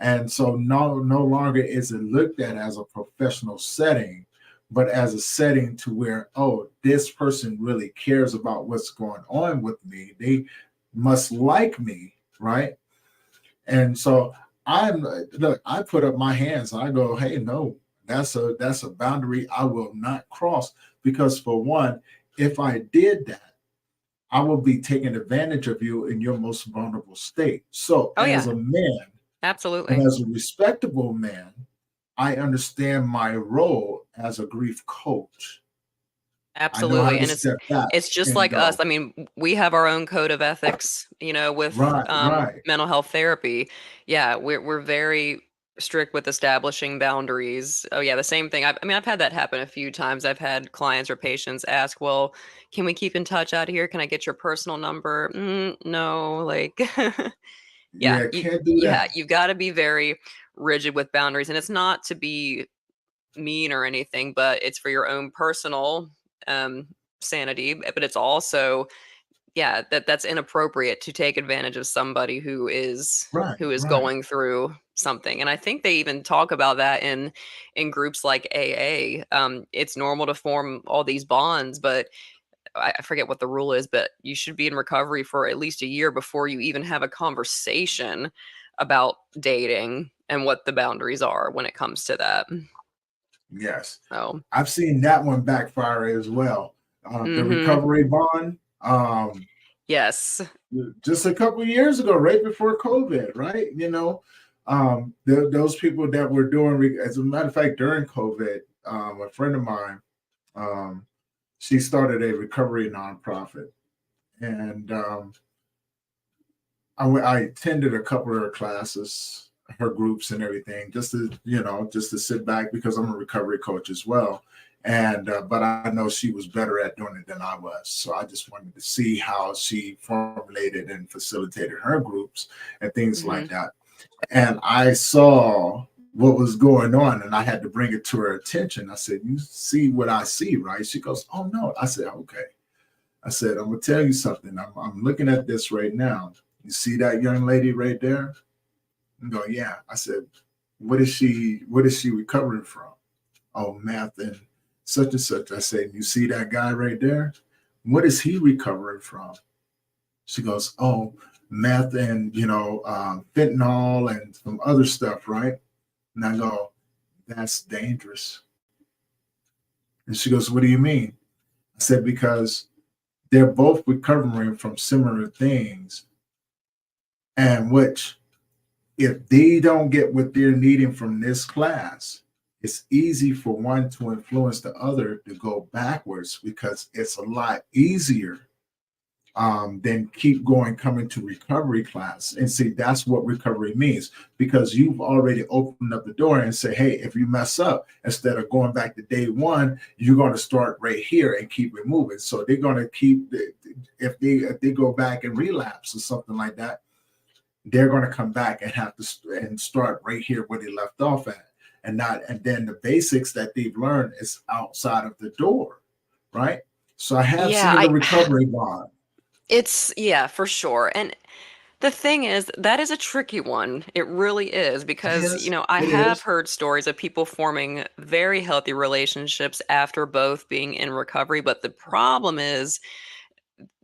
And so no longer is it looked at as a professional setting, but as a setting to where, oh, this person really cares about what's going on with me. They must like me, right? And so I'm look, I put up my hands and I go, hey, no, that's a boundary I will not cross, because for one, if I did that, I will be taking advantage of you in your most vulnerable state. So Oh as yeah, a man, and absolutely. as a respectable man, I understand my role as a grief coach. I know how Absolutely, to and step back it's just and like us. go, I mean, we have our own code of ethics, with right, right. mental health therapy. Yeah, we're very strict with establishing boundaries. Oh yeah, the same thing. I've had that happen a few times. I've had clients or patients ask, "Well, can we keep in touch out here? Can I get your personal number?" No, like, yeah, Yeah, can't do that. you've got to be very rigid with boundaries, and it's not to be mean or anything, but it's for your own personal um sanity, but it's also, yeah, that's inappropriate to take advantage of somebody Right, who is right. going through something. And I think they even talk about that in groups like AA. It's normal to form all these bonds, but I forget what the rule is, but you should be in recovery for at least a year before you even have a conversation about dating and what the boundaries are when it comes to that. Yes. So I've seen that one backfire as well. The mhm. recovery bond, Yes. just a couple of years ago, right before COVID, right? Those people that were doing, as a matter of fact, during COVID, a friend of mine, um, she started a recovery nonprofit, and I attended a couple of her classes, her groups, and everything, just to sit back because I'm a recovery coach as well. And but I know she was better at doing it than I was, so I just wanted to see how she formulated and facilitated her groups and things like Mhm. that. And I saw what was going on, and I had to bring it to her attention. I said, "You see what I see, right?" She goes, "Oh no." I said, "Okay." I said, "I'm gonna tell you something. I'm looking at this right now. You see that young lady right there?" I'm going, "Yeah." I said, What is she recovering from?" "Oh, math and such and such." I said, "You see that guy right there? What is he recovering from?" She goes, "Oh, meth and fentanyl and some other stuff, right?" And I go, "That's dangerous." And she goes, "What do you mean?" I said, "Because they're both recovering from similar things, and which, if they don't get what they're needing from this class, it's easy for one to influence the other to go backwards, because it's a lot easier than keep going coming to recovery class." And see, that's what recovery means, because you've already opened up the door and say, hey, if you mess up, instead of going back to day one, you're going to start right here and keep it moving. So they're going to keep, if they go back and relapse or something like that, they're going to come back and have to and start right here where they left off at, and then the basics that they've learned is outside of the door, right? So I have Yeah, seen a recovery bond. it's, yeah, for sure. And the thing is, that is a tricky one. It really is, It because, is. I It have is. heard stories of people forming very healthy relationships after both being in recovery, but the problem is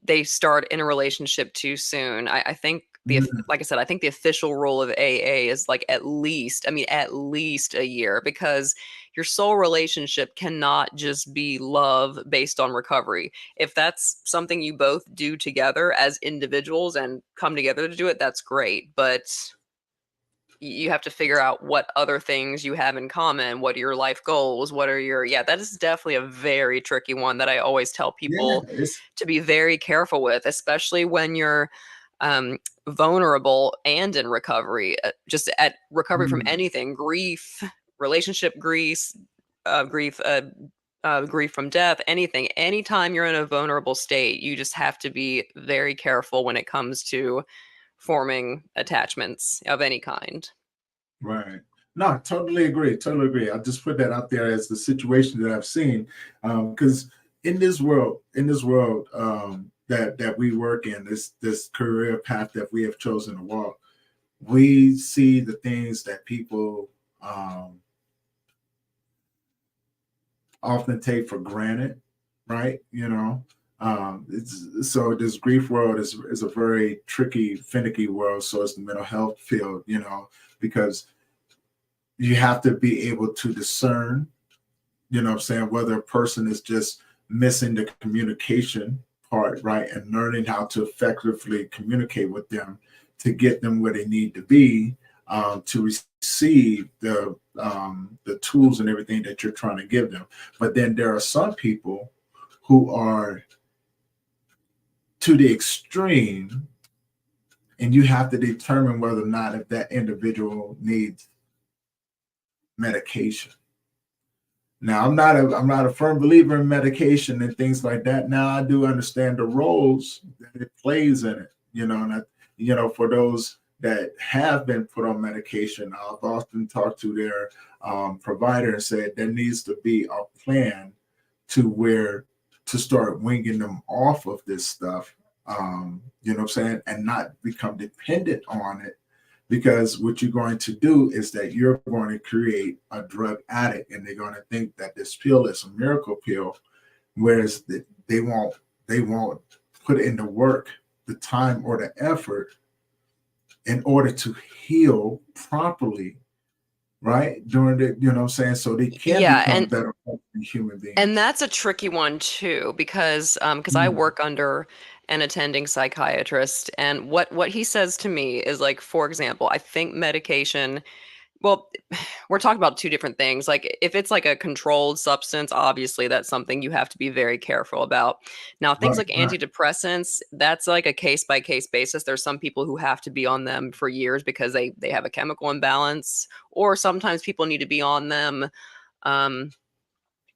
they start in a relationship too soon. I think Mm, like I said, I think the official rule of AA is like at least a year, because your soul relationship cannot just be love based on recovery. If that's something you both do together as individuals and come together to do it, that's great. But you have to figure out what other things you have in common. What are your life goals? What are your, yeah, that is definitely a very tricky one that I always tell yeah, people it's to be very careful with, especially when you're um, vulnerable and in recovery, just at recovery from mm, anything, grief, relationship grief, grief, grief from death, anything. Anytime you're in a vulnerable state, you just have to be very careful when it comes to forming attachments of any kind. right. No, totally agree. Totally agree. I just put that out there as the situation that I've seen, because in this world that we work in, this career path that we have chosen to walk, we see the things that people um, often take for granted, right? So this grief world is a very tricky, finicky world. So it's the mental health field, because you have to be able to discern, what I'm saying, whether a person is just missing the communication part, right? And learning how to effectively communicate with them to get them where they need to be, to receive the tools and everything that you're trying to give them. But then there are some people who are to the extreme, and you have to determine whether or not if that individual needs medication. Now, I'm not a firm believer in medication and things like that. Now, I do understand the roles that it plays in it, and for those that have been put on medication, I've often talked to their provider and said there needs to be a plan to start winging them off of this stuff, what I'm saying, and not become dependent on it, because what you're going to do is that you're going to create a drug addict, and they're going to think that this pill is a miracle pill, whereas they won't put in the work, the time, or the effort in order to heal properly, right? During the, what I'm saying, so they can Yeah, become better human and beings. that's a tricky one too, because I Mm. work under an attending psychiatrist, and what he says to me is like, for example, I think medication. Well, we're talking about two different things. Like, if it's like a controlled substance, obviously that's something you have to be very careful about. Now, things Right, like right, antidepressants, that's like a case by case basis. There's some people who have to be on them for years because they have a chemical imbalance, or sometimes people need to be on them um,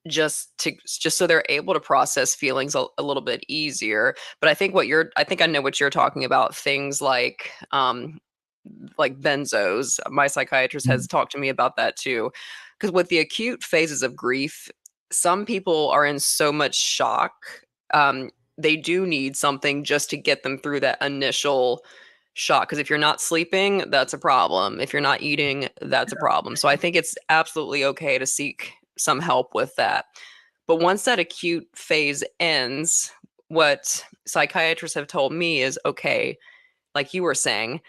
just so they're able to process feelings a little bit easier. But I think I know what you're talking about. Things like benzos. My psychiatrist has mm, talked to me about that too. Because with the acute phases of grief, some people are in so much shock. Um, they do need something just to get them through that initial shock. Because if you're not sleeping, that's a problem. If you're not eating, that's a problem. So I think it's absolutely okay to seek some help with that. But once that acute phase ends, what psychiatrists have told me is okay, like you were saying,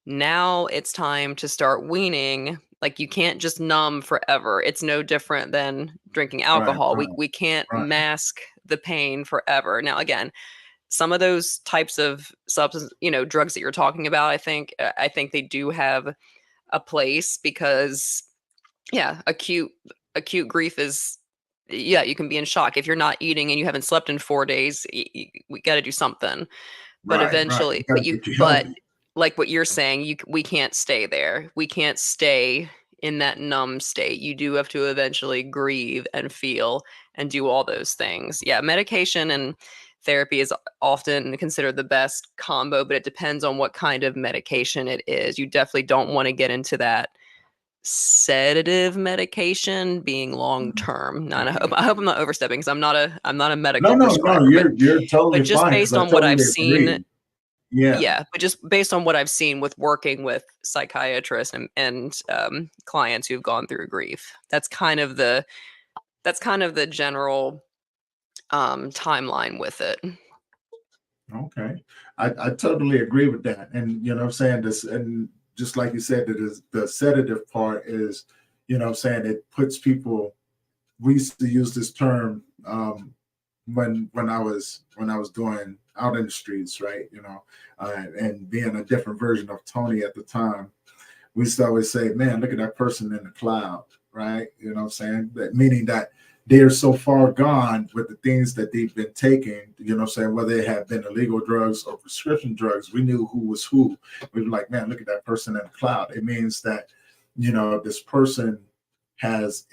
now it's time to start weaning. Like, you can't just numb forever. It's no different than drinking right, alcohol. right, We can't right, mask the pain forever. Now, again, some of those types of substance, drugs that you're talking about, I think they do have a place because, yeah, acute grief is, yeah, you can be in shock if you're not eating and you haven't slept in 4 days. We got to do something. But right, right. You eventually, got to get you but healthy. like what you're saying, we can't stay there. We can't stay in that numb state. You do have to eventually grieve and feel and do all those things. Yeah, medication and therapy is often considered the best combo, but it depends on what kind of medication it is. You definitely don't want to get into that sedative medication being long Mhm. term. Now, I hope I'm not overstepping because I'm not a No, medical no, no. prescriber, You're but totally just fine because based I on what I've totally seen, agree. Yeah. yeah, but just based on what I've seen with working with psychiatrists and clients who've gone through grief, that's kind of the general timeline with it. Okay. I totally agree with that. And what I'm saying, this, and just like you said, that is the sedative part is, what I'm saying, it puts people, we used to use this term when I was doing out in the streets, right? And being a different version of Tony at the time, we used to always say, man, look at that person in the cloud, right? You know what I'm saying? That meaning that they're so far gone with the things that they've been taking, what I'm saying, whether it had been illegal drugs or prescription drugs, we knew who was who. We were like, man, look at that person in the cloud. It means that, this person has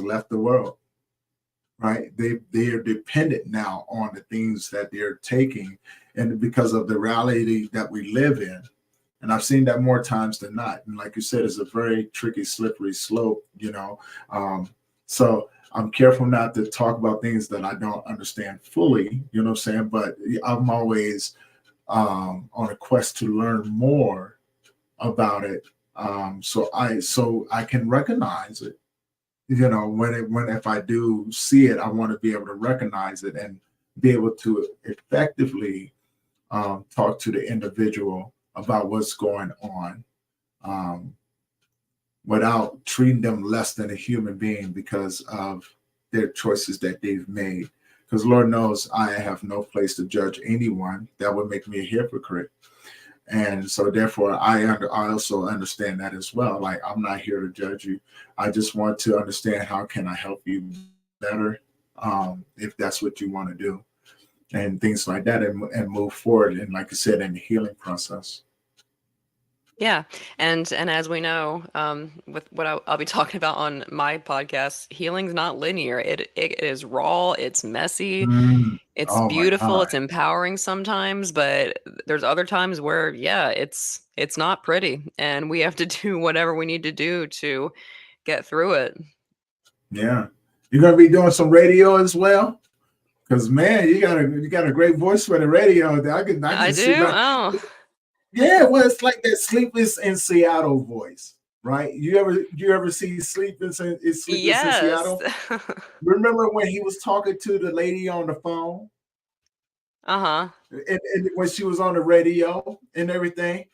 left the world, right? They are dependent now on the things that they're taking, and because of the reality that we live in. And I've seen that more times than not. And like you said, it's a very tricky, slippery slope. Um, so I'm careful not to talk about things that I don't understand fully, you know what I'm saying? But I'm always on a quest to learn more about it. So I can recognize it. You know, when if I do see it, I want to be able to recognize it and be able to effectively talk to the individual about what's going on, um, without treating them less than a human being because of their choices that they've made. Because Lord knows I have no place to judge anyone. That would make me a hypocrite. And so therefore I also understand that as well. Like, I'm not here to judge you. I just want to understand how can I help you better, if that's what you want to do, and things like that, and move forward. And like I said, in the healing process. Yeah, and as we know, with what I'll be talking about on my podcast, healing's not linear. It is raw, it's messy, Mm. it's Oh my beautiful, God. it's empowering sometimes, but there's other times where, yeah, it's not pretty, and we have to do whatever we need to do to get through it. Yeah. You're gonna be doing some radio as well? Because man, you got a great voice for the radio. I can I just see do? that. Oh, Yeah, well, it's like that Sleepless in Seattle voice, right? You ever see Sleepless in yes. Seattle? Remember when he was talking to the lady on the phone, Uh-huh. and when she was on the radio and everything?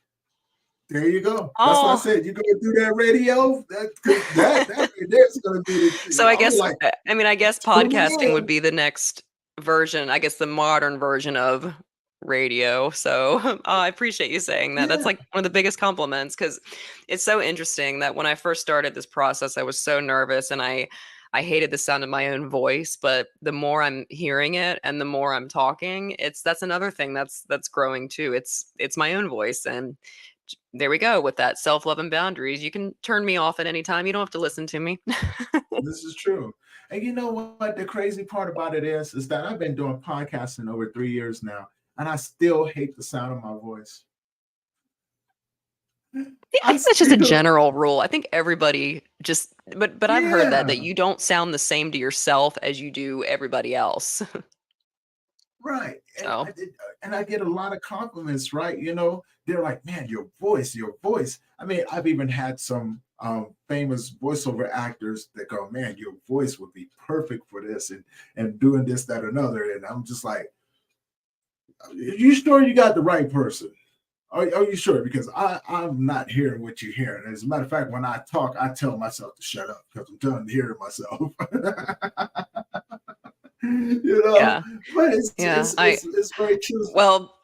There you go. That's what I Oh. said. You're gonna do that radio, because that right there's gonna be So I I was guess, like, I mean, I guess tune me podcasting would in. be the next version, I guess the modern version of radio. So, I appreciate you saying that. That's Yeah. like one of the biggest compliments because it's so interesting that when I first started this process, I was so nervous and I hated the sound of my own voice, but the more I'm hearing it and the more I'm talking, that's another thing that's growing too. It's my own voice, and there we go with that self-love and boundaries. You can turn me off at any time. You don't have to listen to me. This is true. And you know what? The crazy part about it is that I've been doing podcasting over 3 years now, and I still hate the sound of my voice. Yeah, I I think that's just a still, general rule. I think everybody just but I've heard that yeah, you don't sound the same to yourself as you do everybody else. right. And So, I get a lot of compliments, right? You know, they're like, "Man, your voice, your voice." I mean, I've even had some famous voiceover actors that go, "Man, your voice would be perfect for this," and doing this, that, another. And I'm just like, "You sure you got the right person? Are you sure? Because I'm not hearing what you're hearing. As a matter of fact, when I talk, I tell myself to shut up because I'm done hearing myself." you know, yeah. but it's Yeah, it's it's it's very true. well,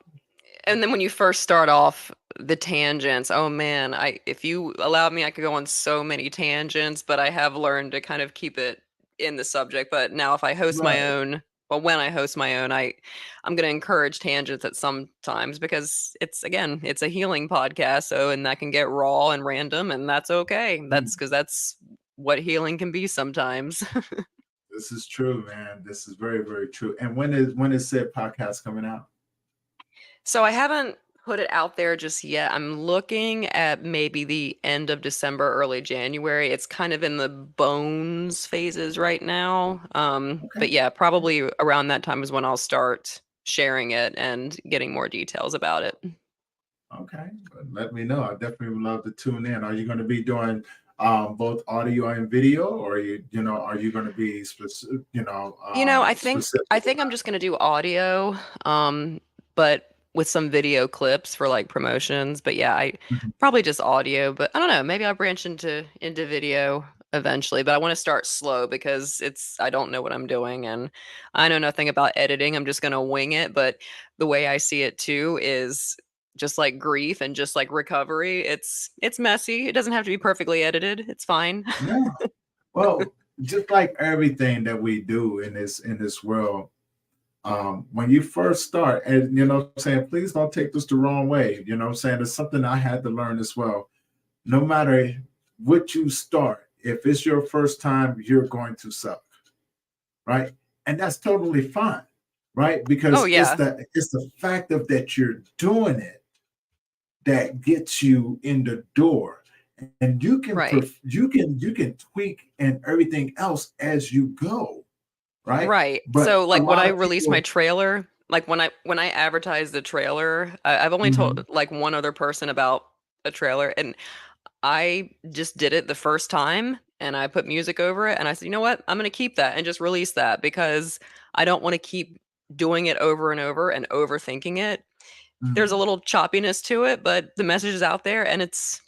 and then when you first start off the tangents, oh man, I if you allowed me, I could go on so many tangents, but I have learned to kind of keep it in the subject. But now if I host my Right. own, well, when I host my own, I'm going to encourage tangents at some times because it's again, it's a healing podcast, so and that can get raw and random, and that's okay. Mm. That's because that's what healing can be sometimes. This is true, man. This is very, very true. And when is said podcast coming out? So I haven't put it out there just yet. I'm looking at maybe the end of December, early January. It's kind of in the bones phases right now. Okay. But yeah, probably around that time is when I'll start sharing it and getting more details about it. Okay. Well, let me know. I definitely would love to tune in. Are you going to be doing both audio and video, or are you going to be specific, specific I think I'm about just gonna do audio, but with some video clips for like promotions. But yeah, I it? Mhm. probably just audio, but I don't know, maybe I'll branch into video eventually, but I want to start slow because I don't know what I'm doing and I know nothing about editing. I'm just gonna wing it. But the way I see it too is just like grief and just like recovery. It's messy. It doesn't have to be perfectly edited. It's fine. Yeah. Well, just like everything that we do in this world, when you first start, and what I'm saying, please don't take this the wrong way. You know what I'm saying? It's something I had to learn as well. No matter what you start, if it's your first time, you're going to suck, right? And that's totally fine, right? Oh Because it's yeah. the fact of that you're doing it that gets you in the door. and Right. you can tweak and everything else as you go, right? Right. But So, a like, when lot I of released my people, trailer, like, when I advertised the trailer, I've only told, mhm, like, one other person about a trailer, and I just did it the first time, and I put music over it, and I said, "You know what? I'm gonna keep that and just release that because I don't wanna keep doing it over and overthinking it." There's a mhm. little choppiness to it, but the message is out there, and it's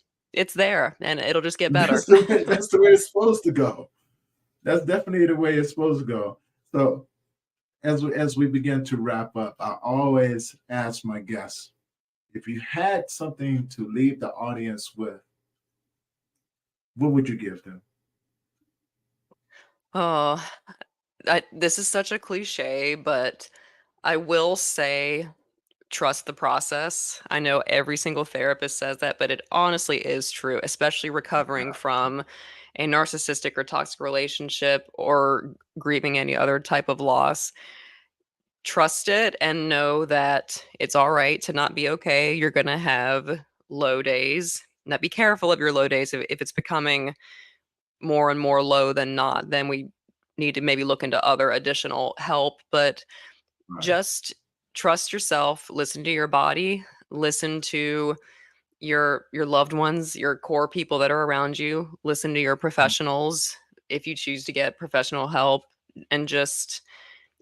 there, and it'll just get better. That's the way it's supposed to go. That's definitely the way it's supposed to go. So as we begin to wrap up, I always ask my guests, if you had something to leave the audience with, what would you give them? Oh, this is such a cliche, but I will say trust the process. I know every single therapist says that, but it honestly is true, especially recovering from a narcissistic or toxic relationship or grieving any other type of loss. Trust it and know that it's all right to not be okay. You're going to have low days. Now, be careful of your low days. If it's becoming more and more low than not, then we need to maybe look into other additional help. But Right. just trust yourself, listen to your body, listen to your loved ones, your core people that are around you, listen to your professionals if you choose to get professional help, and just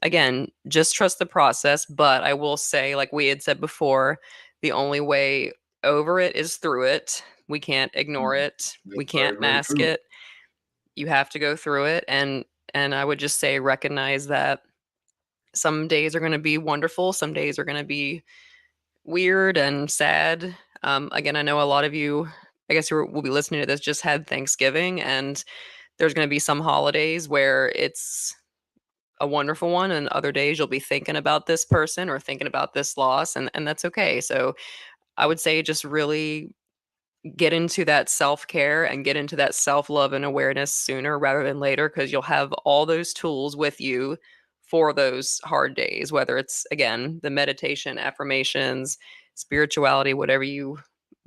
again, just trust the process. But I will say, like we had said before, the only way over it is through it. We can't ignore Mhm. it. That's We very, can't very mask true. it. You have to go through it, and I would just say recognize that some days are going to be wonderful, some days are going to be weird and sad. Again, I know a lot of you, I guess who will be listening to this, just had Thanksgiving, and there's going to be some holidays where it's a wonderful one, and other days you'll be thinking about this person or thinking about this loss, and that's okay. So I would say just really get into that self-care and get into that self-love and awareness sooner rather than later, because you'll have all those tools with you for those hard days, whether it's again the meditation, affirmations, spirituality, whatever you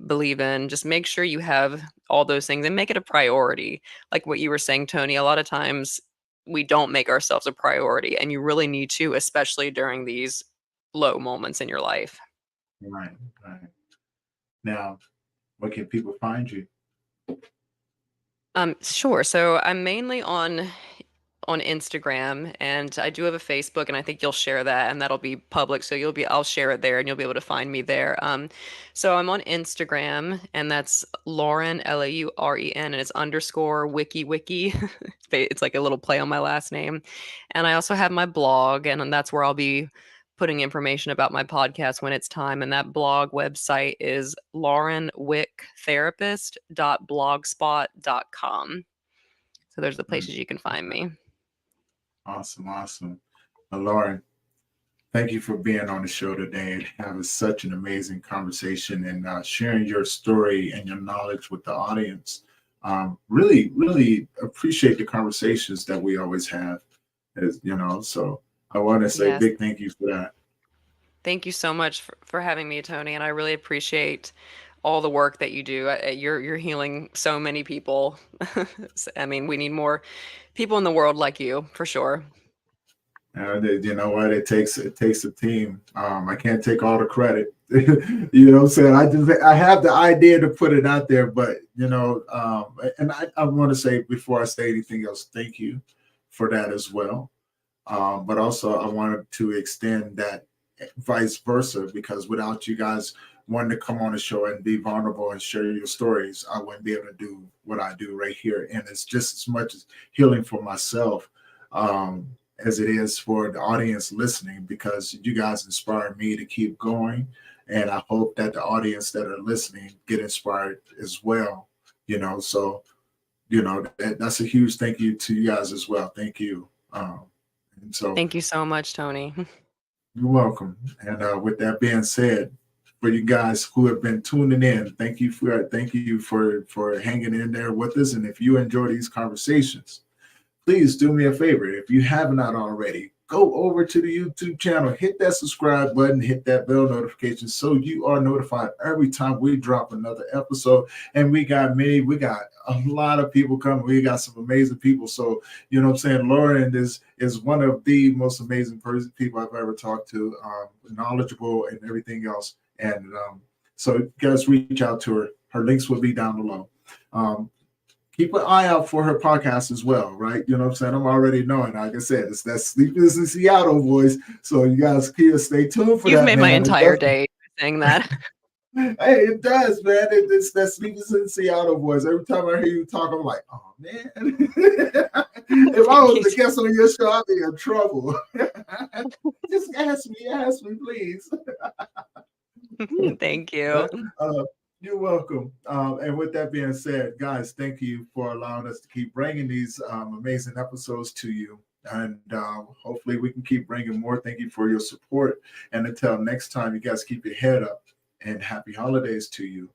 believe in. Just make sure you have all those things and make it a priority. Like what you were saying, Tony, a lot of times we don't make ourselves a priority, and you really need to, especially during these low moments in your life. Right, right. Now, where can people find you? Sure. So I'm mainly on Instagram, and I do have a Facebook, and I think you'll share that, and that'll be public. So I'll share it there, and you'll be able to find me there. So I'm on Instagram, and that's Lauren, Lauren, and it's underscore wiki. It's like a little play on my last name. And I also have my blog, and that's where I'll be putting information about my podcast when it's time. And that blog website is laurenwicktherapist.blogspot.com. So there's the Mm, places you can find okay. me. Awesome, awesome. Lauren, thank you for being on the show today and having such an amazing conversation and sharing your story and your knowledge with the audience. Really, really appreciate the conversations that we always have. As you know, so I want to say Yes. big thank you for that. Thank you so much for having me, Tony. And I really appreciate all the work that you do. You're healing so many people. I mean, we need more people in the world like you, for sure. You know what? It takes a team. I can't take all the credit. You know what I'm saying? I have the idea to put it out there, but and I want to say before I say anything else, thank you for that as well. But also I wanted to extend that vice versa, because without you guys wanting to come on the show and be vulnerable and share your stories, I wouldn't be able to do what I do right here. And it's just as much as healing for myself as it is for the audience listening, because you guys inspire me to keep going. And I hope that the audience that are listening get inspired as well. So that's a huge thank you to you guys as well. Thank you. And so Thank you so much, Tony. you're welcome. And with that being said, for you guys who have been tuning in, thank you for hanging in there with us. And if you enjoy these conversations, please do me a favor. If you have not already, go over to the YouTube channel, hit that subscribe button, hit that bell notification so you are notified every time we drop another episode. And we got a lot of people coming. We got some amazing people. So, you know what I'm saying? Lauren is one of the most amazing people I've ever talked to, knowledgeable and everything else. And so you guys reach out to her. Her links will be down below. Keep an eye out for her podcast as well, right? You know what I'm saying? I'm already knowing. Like I said, it's that Sleepers in Seattle voice. So you guys stay tuned for that. You've made my entire day saying that. Hey, it does, man. It's that Sleepers in Seattle voice. Every time I hear you talk, I'm like, oh man. If I was the guest on your show, I'd be in trouble. Just ask me, please. Thank you. You're welcome. And with that being said, guys, thank you for allowing us to keep bringing these amazing episodes to you. And hopefully we can keep bringing more. Thank you for your support. And until next time, you guys keep your head up and happy holidays to you.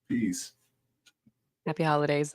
Peace. Happy holidays.